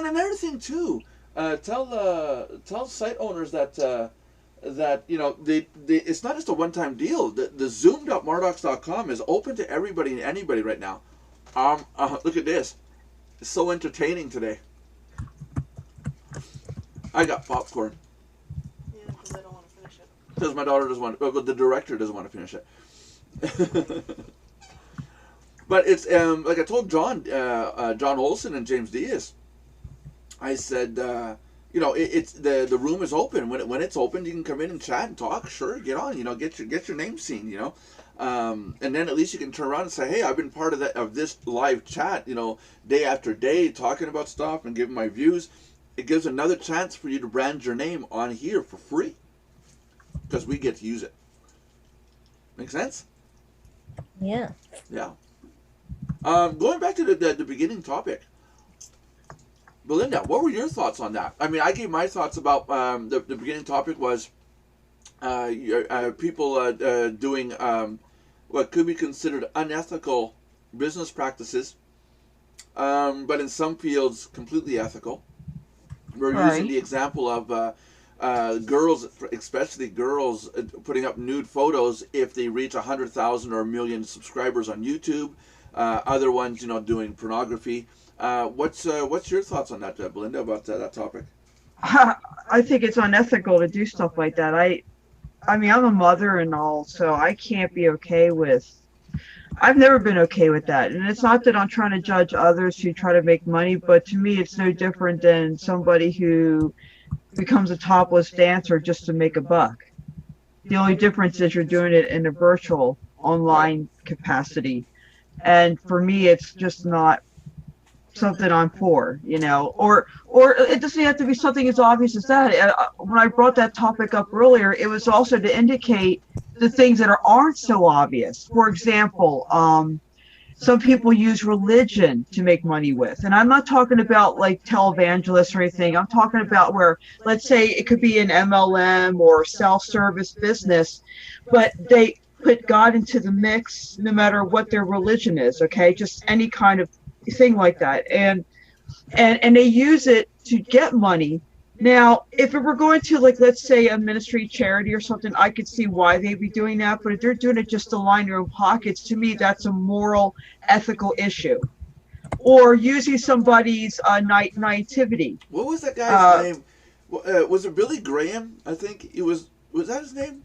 another thing too. Tell site owners that they it's not just a one-time deal. The zoom.mardox.com is open to everybody and anybody right now. Look at this. It's so entertaining today. I got popcorn. Yeah, because I don't want to finish it. Because my daughter doesn't want, but the director doesn't want to finish it. But it's like I told John Olson and James Diaz. I said, it's the room is open. When it's open, you can come in and chat and talk. Sure, get on. Get your name seen. And then at least you can turn around and say, hey, I've been part of this live chat. Day after day, talking about stuff and giving my views. It gives another chance for you to brand your name on here for free, because we get to use it. Make sense? Yeah. Yeah. Going back to the beginning topic. Belinda, what were your thoughts on that? I mean, I gave my thoughts about the beginning topic was people doing what could be considered unethical business practices, but in some fields completely ethical. We're using the example of girls, especially girls, putting up nude photos if they reach 100,000 or 1 million subscribers on YouTube. Other ones, doing pornography. What's your thoughts on that, Belinda, about that topic? I think it's unethical to do stuff like that. I mean, I'm a mother and all, so I can't be okay with. I've never been okay with that, and it's not that I'm trying to judge others who try to make money, but to me, it's no different than somebody who becomes a topless dancer just to make a buck. The only difference is you're doing it in a virtual, online capacity, and for me, it's just not something I'm for, or it doesn't have to be something as obvious as that. When I brought that topic up earlier, it was also to indicate the things that aren't so obvious. For example, some people use religion to make money with, and I'm not talking about like televangelists or anything. I'm talking about where, let's say, it could be an MLM or self-service business, but they put God into the mix no matter what their religion is. Okay, just any kind of thing like that, and they use it to get money. Now, if it were going to, like, let's say a ministry, charity or something, I could see why they'd be doing that. But if they're doing it just to line their own pockets, to me, that's a moral, ethical issue. Or using somebody's naivety. What was that guy's name? Was it Billy Graham? I think it was. Was that his name?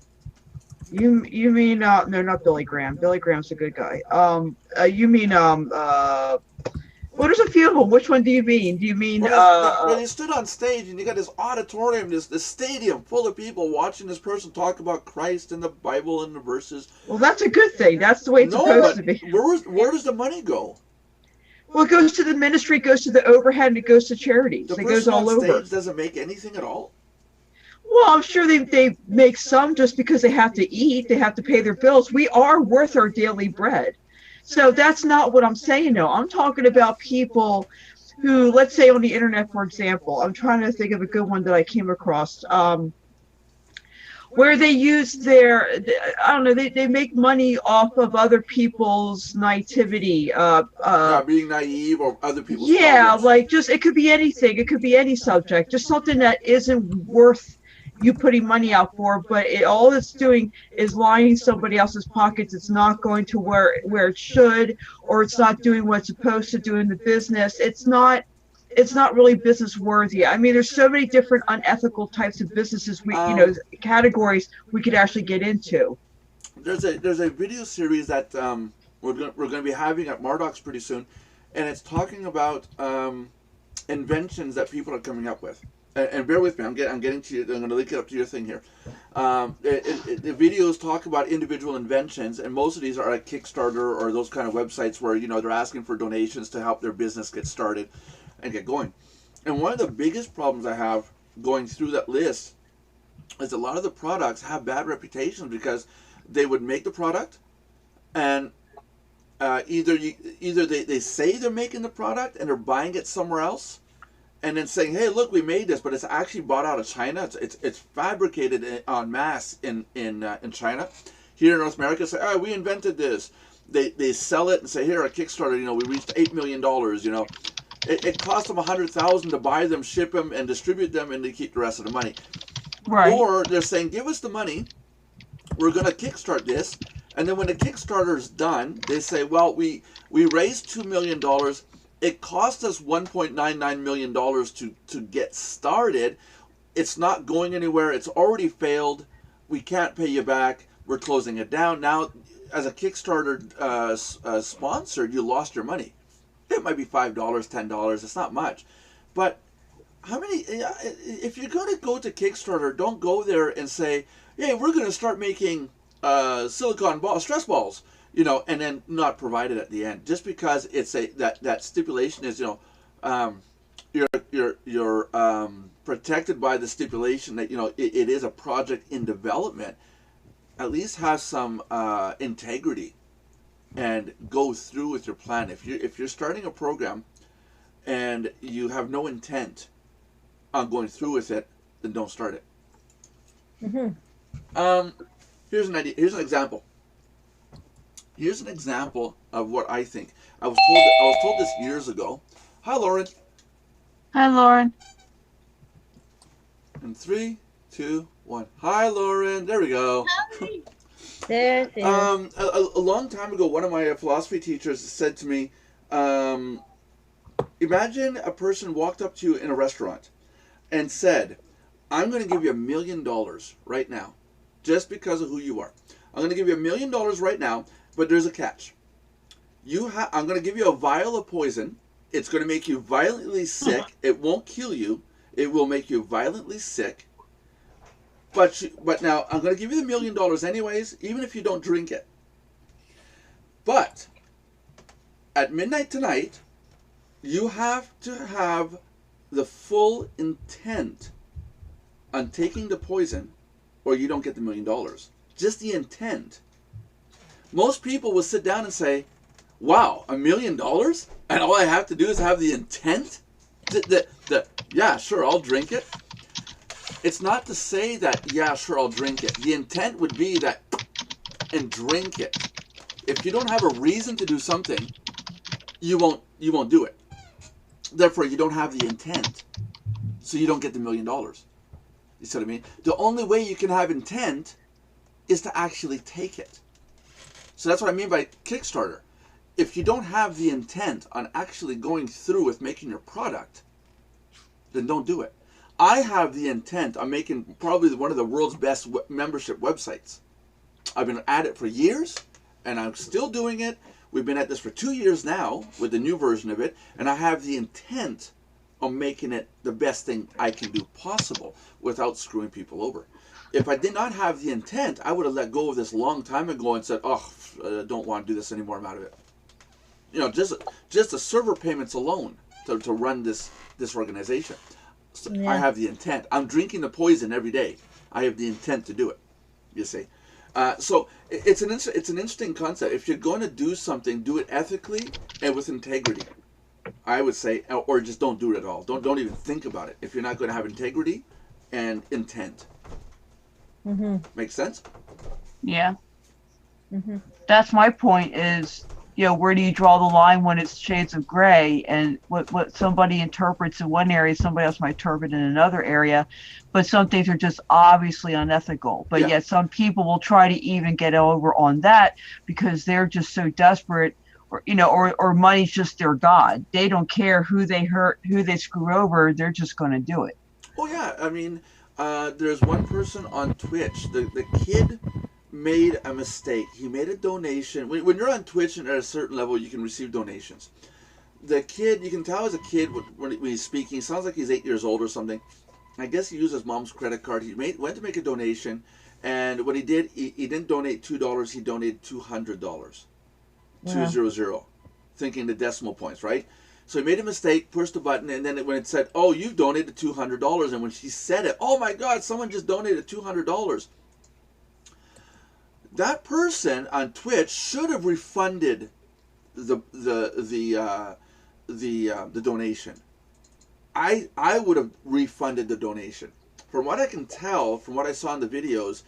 You mean no, not Billy Graham. Billy Graham's a good guy. You mean well, there's a few of them. Which one do you mean? Do you mean when he stood on stage and you got this auditorium, this stadium full of people watching this person talk about Christ and the Bible and the verses? Well, that's a good thing. That's the way it's supposed to be. Where does the money go? Well, it goes to the ministry, it goes to the overhead, and it goes to charities. It goes all over. The person on stage doesn't make anything at all? Well, I'm sure they make some just because they have to eat. They have to pay their bills. We are worth our daily bread. So that's not what I'm saying, no. I'm talking about people who, let's say on the internet, for example, I'm trying to think of a good one that I came across, where they use their, I don't know, they make money off of other people's naivety. Being naive or other people's problems. Problems. Like just, it could be anything. It could be any subject, just something that isn't worth you putting money out for, but all it's doing is lining somebody else's pockets. It's not going to where it should, or it's not doing what it's supposed to do in the business. It's not really business worthy. I mean, there's so many different unethical types of businesses categories we could actually get into. There's a video series that we're going to be having at Mardox pretty soon, and it's talking about inventions that people are coming up with. And bear with me, I'm getting to you. I'm going to link it up to your thing here. The videos talk about individual inventions, and most of these are at Kickstarter or those kind of websites where they're asking for donations to help their business get started and get going. And one of the biggest problems I have going through that list is a lot of the products have bad reputations because they would make the product, and either they say they're making the product and they're buying it somewhere else, and then saying, "Hey, look, we made this," but it's actually bought out of China. It's fabricated en masse in China. Here in North America, say, "Oh, we invented this." They sell it and say, "Here, at Kickstarter, we reached $8 million." It cost them $100,000 to buy them, ship them, and distribute them, and they keep the rest of the money. Right. Or they're saying, "Give us the money. We're going to kickstart this," and then when the Kickstarter's done, they say, "Well, we raised $2 million. It cost us $1.99 million to get started. It's not going anywhere. It's already failed. We can't pay you back. We're closing it down." Now, as a Kickstarter sponsor, you lost your money. It might be $5, $10. It's not much. But how many, if you're going to go to Kickstarter, don't go there and say, "Hey, we're going to start making silicone stress balls," and then not provide it at the end, just because it's that stipulation is, you're protected by the stipulation that it is a project in development. At least have some integrity and go through with your plan. If you're starting a program and you have no intent on going through with it, then don't start it. Mm-hmm. Here's an idea. Here's an example. Here's an example of what I think. I was told this years ago. Hi, Lauren. Hi, Lauren. In 3, 2, 1. Hi, Lauren. There we go. There. A long time ago, one of my philosophy teachers said to me, imagine a person walked up to you in a restaurant and said, "I'm going to give you $1 million right now, just because of who you are. I'm going to give you $1 million right now, but there's a catch. I'm going to give you a vial of poison. It's going to make you violently sick. It won't kill you. It will make you violently sick. But now I'm going to give you the $1 million anyways, even if you don't drink it. But at midnight tonight, you have to have the full intent on taking the poison, or you don't get the $1 million. Just the intent." Most people will sit down and say, "Wow, $1 million? And all I have to do is have the intent? Yeah, sure, I'll drink it." It's not to say that, "Yeah, sure, I'll drink it." The intent would be that, and drink it. If you don't have a reason to do something, you won't do it. Therefore, you don't have the intent. So you don't get the $1 million. You see what I mean? The only way you can have intent is to actually take it. So that's what I mean by Kickstarter. If you don't have the intent on actually going through with making your product, then don't do it. I have the intent on making probably one of the world's best membership websites. I've been at it for years, and I'm still doing it. We've been at this for 2 years now with the new version of it, and I have the intent on making it the best thing I can do possible without screwing people over. If I did not have the intent, I would have let go of this long time ago and said, "Oh, I don't want to do this anymore. I'm out of it." Just the server payments alone to run this organization. So yeah. I have the intent. I'm drinking the poison every day. I have the intent to do it. You see, so it's an interesting concept. If you're going to do something, do it ethically and with integrity. I would say, or just don't do it at all. Don't even think about it. If you're not going to have integrity and intent. Mm-hmm. Make sense? Yeah. Mm-hmm. That's my point. Is where do you draw the line when it's shades of gray, and what somebody interprets in one area, somebody else might interpret in another area, but some things are just obviously unethical. But yet some people will try to even get over on that because they're just so desperate, or money's just their god. They don't care who they hurt, who they screw over. They're just going to do it. Oh yeah, I mean, there's one person on Twitch. The kid made a mistake. He made a donation. When you're on Twitch and at a certain level, you can receive donations. The kid, you can tell as a kid when he's speaking, he sounds like he's 8 years old or something. I guess he used his mom's credit card. He went to make a donation, and what he did, he didn't donate $2. He donated $200. 200, thinking the decimal points, right? So he made a mistake, pushed the button, and then when it said, "Oh, you've donated $200," and when she said it, "Oh my God, someone just donated $200." That person on Twitch should have refunded the donation. I would have refunded the donation. From what I can tell, from what I saw in the videos,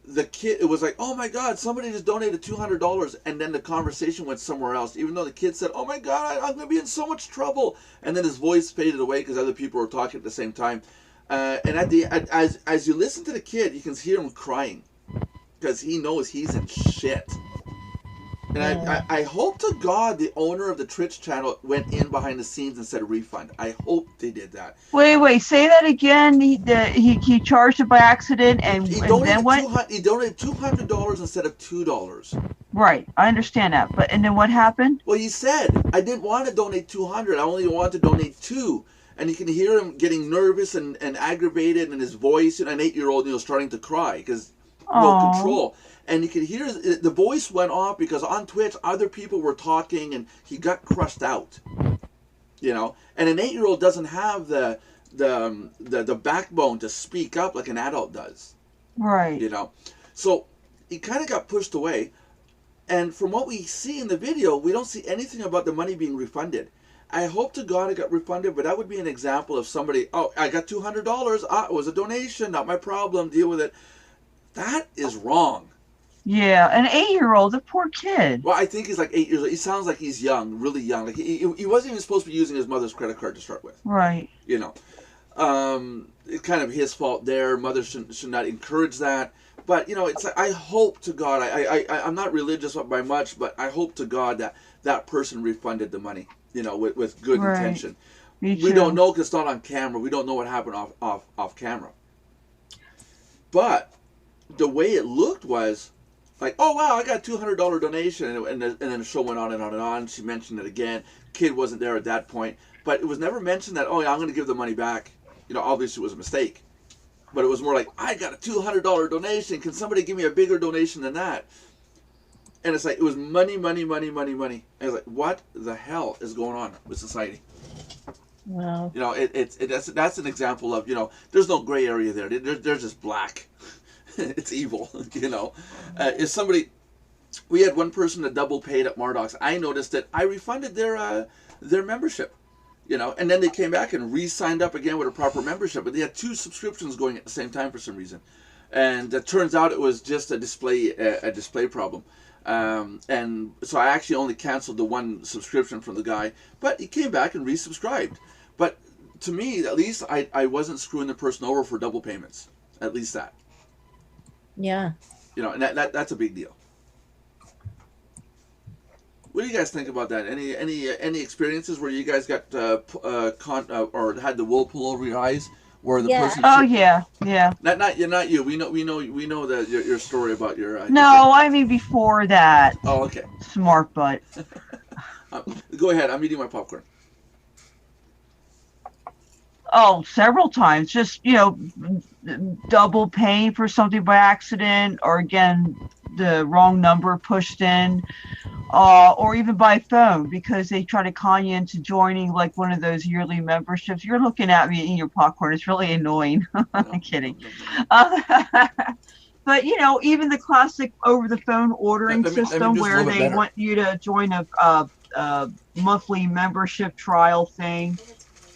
the kid, it was like, "Oh my God, somebody just donated $200," and then the conversation went somewhere else. Even though the kid said, "Oh my God, I'm going to be in so much trouble," and then his voice faded away because other people were talking at the same time. And as you listen to the kid, you can hear him crying because he knows he's in shit. And I hope to God the owner of the Twitch channel went in behind the scenes and said refund. I hope they did that. Wait, say that again. He charged it by accident, and then what? He donated $200 instead of $2. Right, I understand that. And then what happened? Well, he said, "I didn't want to donate $200. I only wanted to donate $2." And you can hear him getting nervous and aggravated, and his voice, an 8-year-old, starting to cry because no control. And you could hear the voice went off because on Twitch other people were talking, and he got crushed out. And an 8-year-old doesn't have the backbone to speak up like an adult does. Right. So he kind of got pushed away. And from what we see in the video, we don't see anything about the money being refunded. I hope to God it got refunded, but that would be an example of somebody, "Oh, I got $200. It was a donation, not my problem. Deal with it." That is wrong. Yeah, an 8-year-old, a poor kid. Well, I think he's like 8 years old. He sounds like he's young, really young. Like he wasn't even supposed to be using his mother's credit card to start with. Right. It's kind of his fault there. Mother should not encourage that. But it's like, I hope to God, I'm not religious by much, but I hope to God that person refunded the money, with good intention. Me too. We don't know because it's not on camera. We don't know what happened off camera. But the way it looked was like, "Oh wow, I got a $200 donation," and then the show went on and on and on. She mentioned it again. Kid wasn't there at that point, but it was never mentioned that, "Oh yeah, I'm going to give the money back." Obviously it was a mistake. But it was more like, "I got a $200 donation. Can somebody give me a bigger donation than that?" And it's like, it was money, money, money, money, money. And it's like, what the hell is going on with society? Wow. That's an example of, there's no gray area there. There's just black. It's evil, If somebody, we had one person that double paid at Mardox. I noticed that I refunded their membership. And then they came back and re-signed up again with a proper membership, but they had 2 subscriptions going at the same time for some reason, and it turns out it was just a display problem, and so I actually only canceled the 1 subscription from the guy, but he came back and resubscribed. But to me, at least I wasn't screwing the person over for double payments. At least that. Yeah. And that's a big deal. What do you guys think about that? Any experiences where you guys got or had the wool pull over your eyes, where the person? Oh yeah. Not you. We know that your story about your. No, I mean before that. Oh, okay. Smart butt. Go ahead. I'm eating my popcorn. Oh, several times. Just double paying for something by accident, or again, the wrong number pushed in. Or even by phone, because they try to con you into joining like one of those yearly memberships. You're looking at me eating your popcorn. It's really annoying. I'm kidding. But even the classic over the phone ordering system where they want you to join a monthly membership trial thing,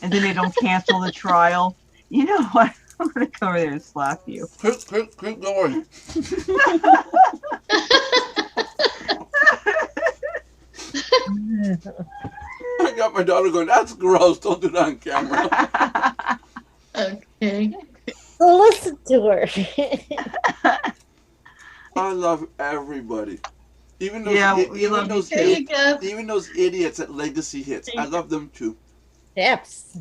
and then they don't cancel the trial. You know what? I'm gonna come over there and slap you. Keep going. I got my daughter going, that's gross. Don't do that on camera. Okay. So listen to her. I love everybody. Even those, Yeah, we even love you those, too. There you go. even those idiots at Legacy Hits. I love them too. Chips.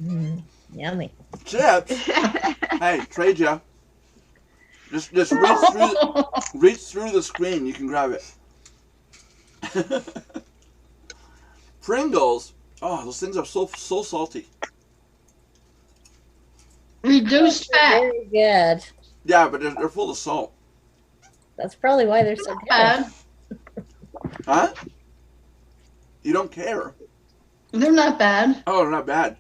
Yummy. Chips. Hey, trade ya. Just reach through the screen. You can grab it. Pringles. Oh, those things are so salty. Reduced fat. Very good. Yeah, but they're full of salt. That's probably why they're so good. Bad. Huh? You don't care. They're not bad. Oh, they're not bad.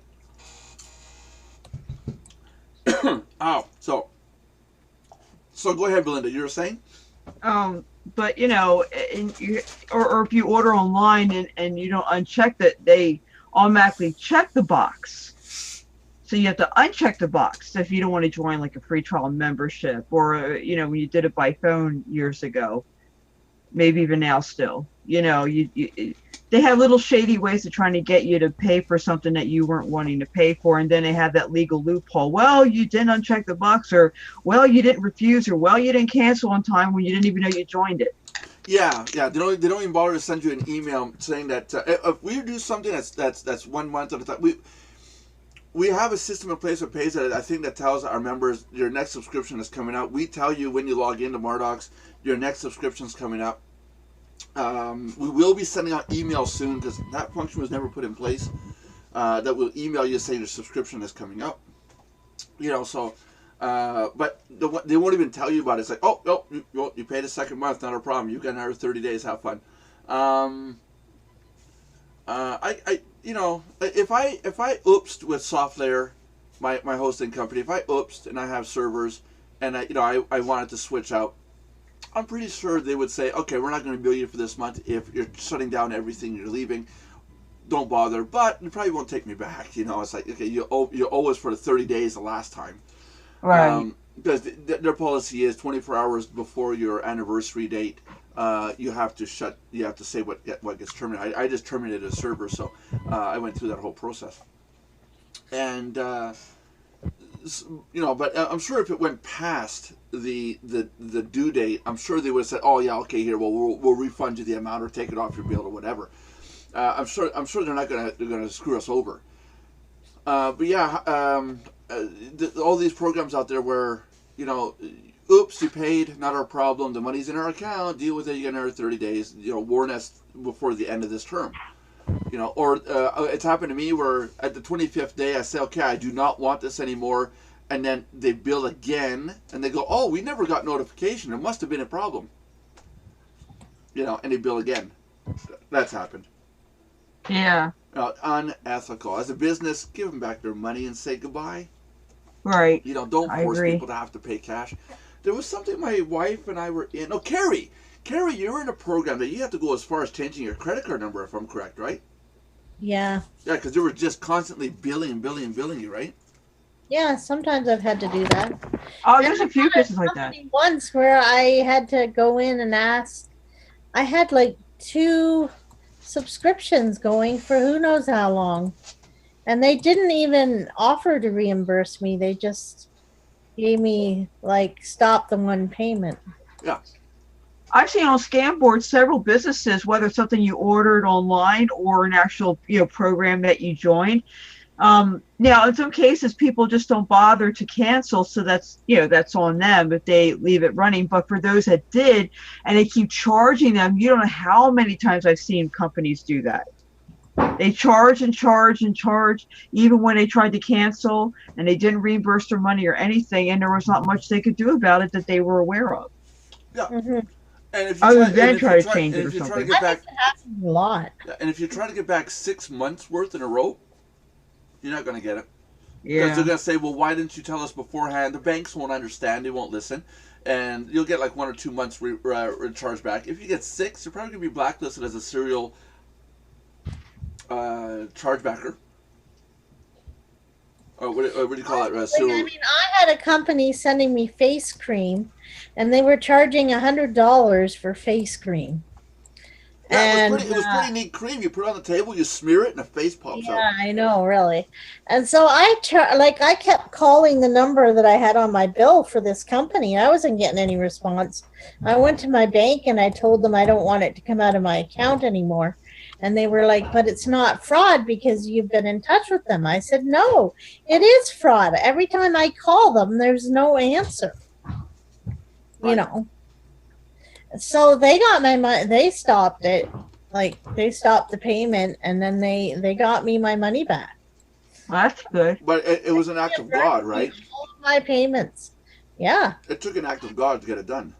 Oh, so go ahead, Belinda. You were saying? But you know, or if you order online and you don't uncheck that, they automatically check the box. So you have to uncheck the box if you don't want to join like a free trial membership, or you know, when you did it by phone years ago, maybe even now still. You know, they have little shady ways of trying to get you to pay for something that you weren't wanting to pay for, and then they have that legal loophole. Well, you didn't uncheck the box, or well, you didn't refuse, or well, you didn't cancel on time when you didn't even know you joined it. Yeah. They don't even bother to send you an email saying that if we do something that's 1 month at a time, we have a system in place with Pays that I think that tells our members your next subscription is coming out. We tell you when you log into Mardox, your next subscription is coming up. We will be sending out emails soon because that function was never put in place. That will email you saying your subscription is coming up. You know, so, but they won't even tell you about it. It's like, oh, you paid a second month, not a problem. You got another 30 days, have fun. You know, if I oopsed with SoftLayer, my hosting company, if I oopsed and I have servers and I wanted to switch out, I'm pretty sure they would say, okay, we're not going to bill you for this month. If you're shutting down everything, you're leaving, don't bother. But you probably won't take me back. You know, it's like, okay, you owe us for the 30 days the last time. Right. Because their policy is 24 hours before your anniversary date, you have to say what gets terminated. I just terminated a server, so I went through that whole process. And you know, but I'm sure if it went past the due date, I'm sure they would have said, oh yeah, okay, here, well we'll refund you the amount or take it off your bill or whatever. I'm sure they're not gonna screw us over. But yeah, all these programs out there where, you know, oops, you paid, not our problem, the money's in our account, deal with it, you get another 30 days, you know, warn us before the end of this term. You know, or it's happened to me where at the 25th day I say, okay, I do not want this anymore, and then they bill again, and they go, oh, we never got notification, there must have been a problem. You know, and they bill again. That's happened. Yeah. Unethical. As a business, give them back their money and say goodbye. Right. You know, don't I force agree. people to have to pay cash. There was something my wife and I were in. Oh, Carrie, you're in a program that you have to go as far as changing your credit card number, if I'm correct, right? Yeah. Yeah, because they were just constantly billing you, right? Yeah, sometimes I've had to do that. Oh, there's a few cases like that. Once where I had to go in and ask, I had like 2 subscriptions going for who knows how long. And they didn't even offer to reimburse me. They just gave me, like, stop the one payment. Yeah. I've seen on scam boards several businesses, whether it's something you ordered online or an actual, you know, program that you joined. Now, in some cases, people just don't bother to cancel, so that's, you know, that's on them if they leave it running. But for those that did, and they keep charging them, you don't know how many times I've seen companies do that. They charge and charge and charge, even when they tried to cancel, and they didn't reimburse their money or anything, and there was not much they could do about it that they were aware of. Yeah. Mm-hmm. And if Other than try to change it or if you're trying something. to get back, A lot. and if you're trying to get back 6 months worth in a row, you're not going to get it. Because Yeah. they're going to say, well, why didn't you tell us beforehand? The banks won't understand. They won't listen. And you'll get like 1 or 2 months charge back. If you get 6, you're probably going to be blacklisted as a serial chargebacker. Or what do you call it? I mean, I had a company sending me face cream, and they were charging $100 for face cream. Yeah, And it was pretty neat cream. You put it on the table, you smear it, and a face pops out. yeah, I know, really. And so I kept calling the number that I had on my bill for this company. I wasn't getting any response. I went to my bank and I told them I don't want it to come out of my account anymore. And they were like, but it's not fraud because you've been in touch with them. I said, no, it is fraud. Every time I call them, there's no answer. Right. You know. So they got my money. They stopped it. Like they stopped the payment, and then they got me my money back. That's good. But it was an act of God, right? All my payments. Yeah. It took an act of God to get it done.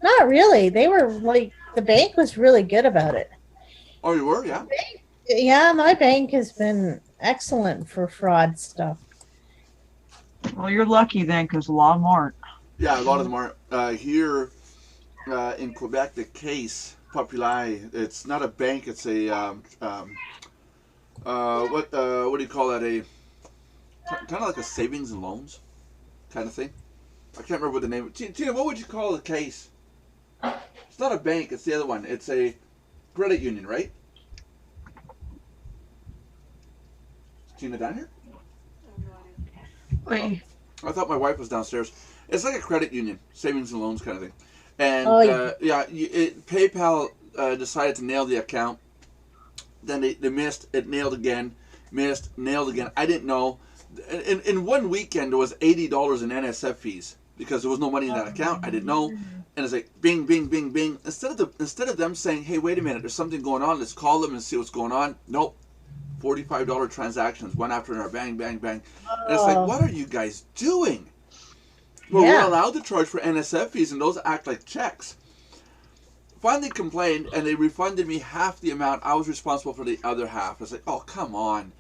Not really. They were like the bank was really good about it. Oh, you were, yeah. Yeah, my bank has been excellent for fraud stuff. Well, you're lucky then, because a lot of them aren't. Yeah, a lot of them are here in Quebec. The Case Populi. It's not a bank. It's a what do you call that? A kind of like a savings and loans kind of thing. I can't remember what the name. Tina, what would you call the Case? It's not a bank. It's the other one. It's a credit union, right? Is Tina down here? I have no idea. Wait. I thought my wife was downstairs. It's like a credit union, savings and loans kind of thing. And PayPal decided to nail the account. Then they missed. It nailed again. Missed. Nailed again. I didn't know. In one weekend, there was $80 in NSF fees because there was no money in that account. I didn't know. And it's like bing, bing, bing, bing. Instead of them saying, "Hey, wait a minute, there's something going on. Let's call them and see what's going on." Nope. $45 transactions, one after another, bang, bang, bang. And it's like, what are you guys doing? Well, we're allowed to charge for NSF fees, and those act like checks. Finally complained, and they refunded me half the amount. I was responsible for the other half. It's like, oh, come on.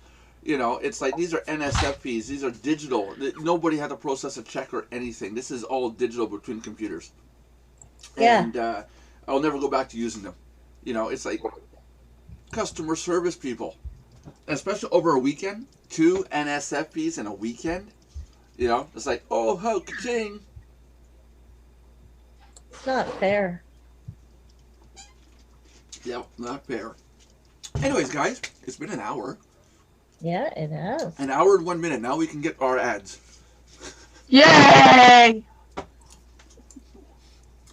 You know, it's like these are NSF fees. These are digital. Nobody had to process a check or anything. This is all digital between computers. Yeah. And I'll never go back to using them. You know, it's like customer service people. Especially over a weekend. 2 NSF fees in a weekend. You know, it's like, oh, how ka-ching. It's not fair. Yep, not fair. Anyways, guys, it's been an hour. Yeah, it has. An hour and 1 minute. Now we can get our ads. Yay!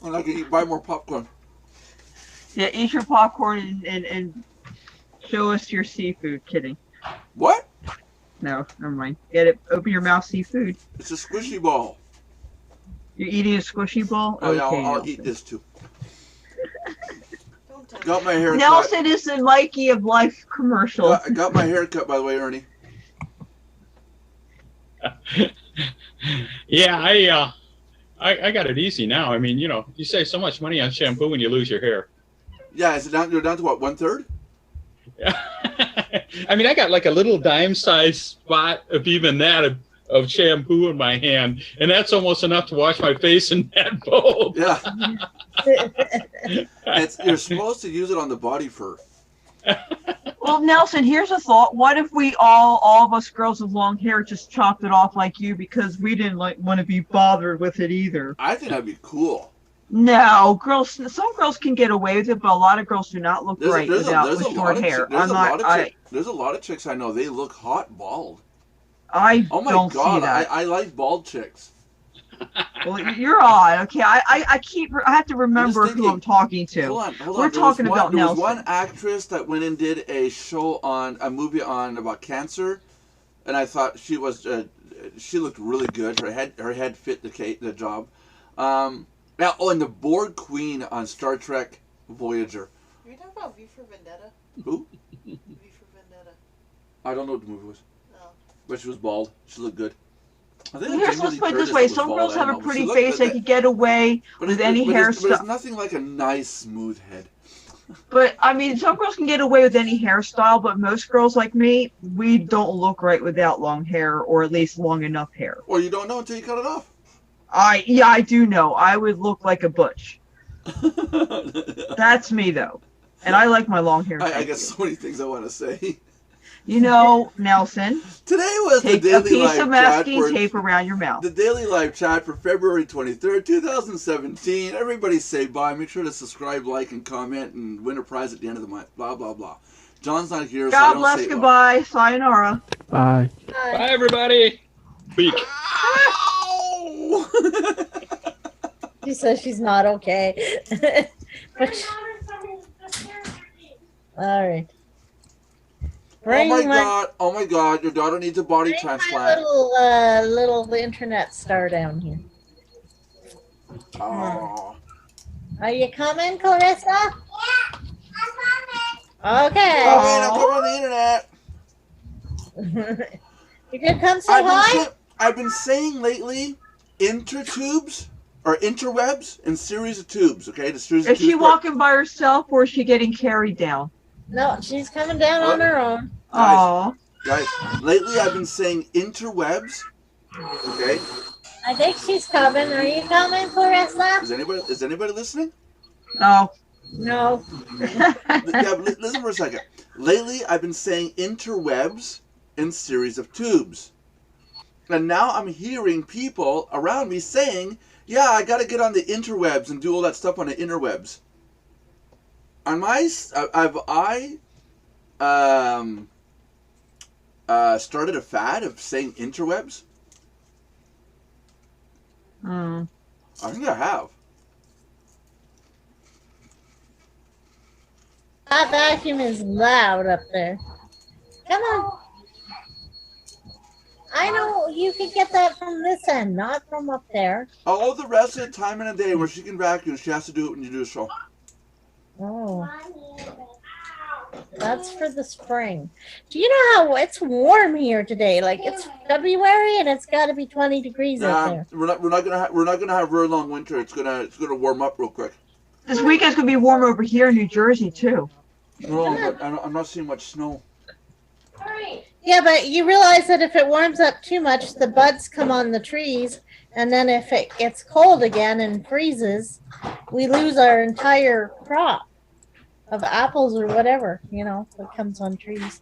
And I can buy more popcorn. Yeah, eat your popcorn and show us your seafood. Kidding. What? No, never mind. Get it. Open your mouth, seafood. It's a squishy ball. You're eating a squishy ball? Oh, yeah, Okay, I'll Nelson. eat this too. Don't touch Got my hair cut. Nelson is the Mikey of Life commercial. Got my hair cut, by the way, Ernie. Yeah, I got it easy now. I mean, you know, you save so much money on shampoo when you lose your hair. Yeah, is it down? You're down to what, 1/3? I mean, I got like a little dime-sized spot of even that of shampoo in my hand, and that's almost enough to wash my face in that bowl. Yeah. You're supposed to use it on the body fur. Well, Nelson, here's a thought. What if we all of us girls with long hair just chopped it off like you because we didn't want to be bothered with it either? I think that'd be cool. No, some girls can get away with it, but a lot of girls do not look right with short hair. There's a lot of chicks I know. They look hot bald. I Oh my don't God, see that. I like bald chicks. Well, you're odd. Okay, I have to remember who I'm talking to. Hold on. We're talking about There was Nelson. one actress that went and did a movie about cancer, and I thought she looked really good. Her head fit the job. And the Borg Queen on Star Trek Voyager. Are you talking about V for Vendetta? Who? V for Vendetta. I don't know what the movie was. No. But she was bald. She looked good. I think Here's, let's put it this way. Some girls have a pretty face. They could get away with any But hairstyle. there's nothing like a nice, smooth head. But, I mean, some girls can get away with any hairstyle, but most girls like me, we don't look right without long hair, or at least long enough hair. Or you don't know until you cut it off. I do know. I would look like a butch. That's me, though. And I like my long hair. I got so many things I want to say. You know, Nelson, Today was the take a daily piece live of chat masking for tape around your mouth. the daily live chat for February 23rd, 2017. Everybody say bye. Make sure to subscribe, like, and comment, and win a prize at the end of the month. Blah blah blah. John's not here, so I God don't bless, say it well. goodbye, sayonara. Bye. Bye, everybody. Beak. Ow! She says she's not okay. But all right. Oh my god, your daughter needs a body Bring transplant. my little internet star down here. Oh. Are you coming, Clarissa? Yeah, I'm coming. Okay. I'm coming on the internet. You can come say hi? I've been saying lately intertubes or interwebs in series of tubes, okay? The series of Is she tubes walking by herself or is she getting carried down? No, she's coming down on her own. Oh. Guys, lately I've been saying interwebs, okay? I think she's coming. Are you coming, Clarissa? Is anybody listening? No. No. Yeah, listen for a second. Lately I've been saying interwebs in series of tubes. And now I'm hearing people around me saying, yeah, I got to get on the interwebs and do all that stuff on the interwebs. Started a fad of saying interwebs? I think I have. That vacuum is loud up there. Come on. I know you can get that from this end, not from up there. All the rest of the time in a day where she can vacuum, she has to do it when you do a show. Oh. That's for the spring. Do you know how it's warm here today? Like it's February and it's got to be 20 degrees up there. We're not gonna have very long winter. It's gonna warm up real quick. This weekend's going to be warm over here in New Jersey, too. No, but I'm not seeing much snow. Yeah, but you realize that if it warms up too much, the buds come on the trees, and then if it gets cold again and freezes, we lose our entire crop of apples or whatever, that comes on trees.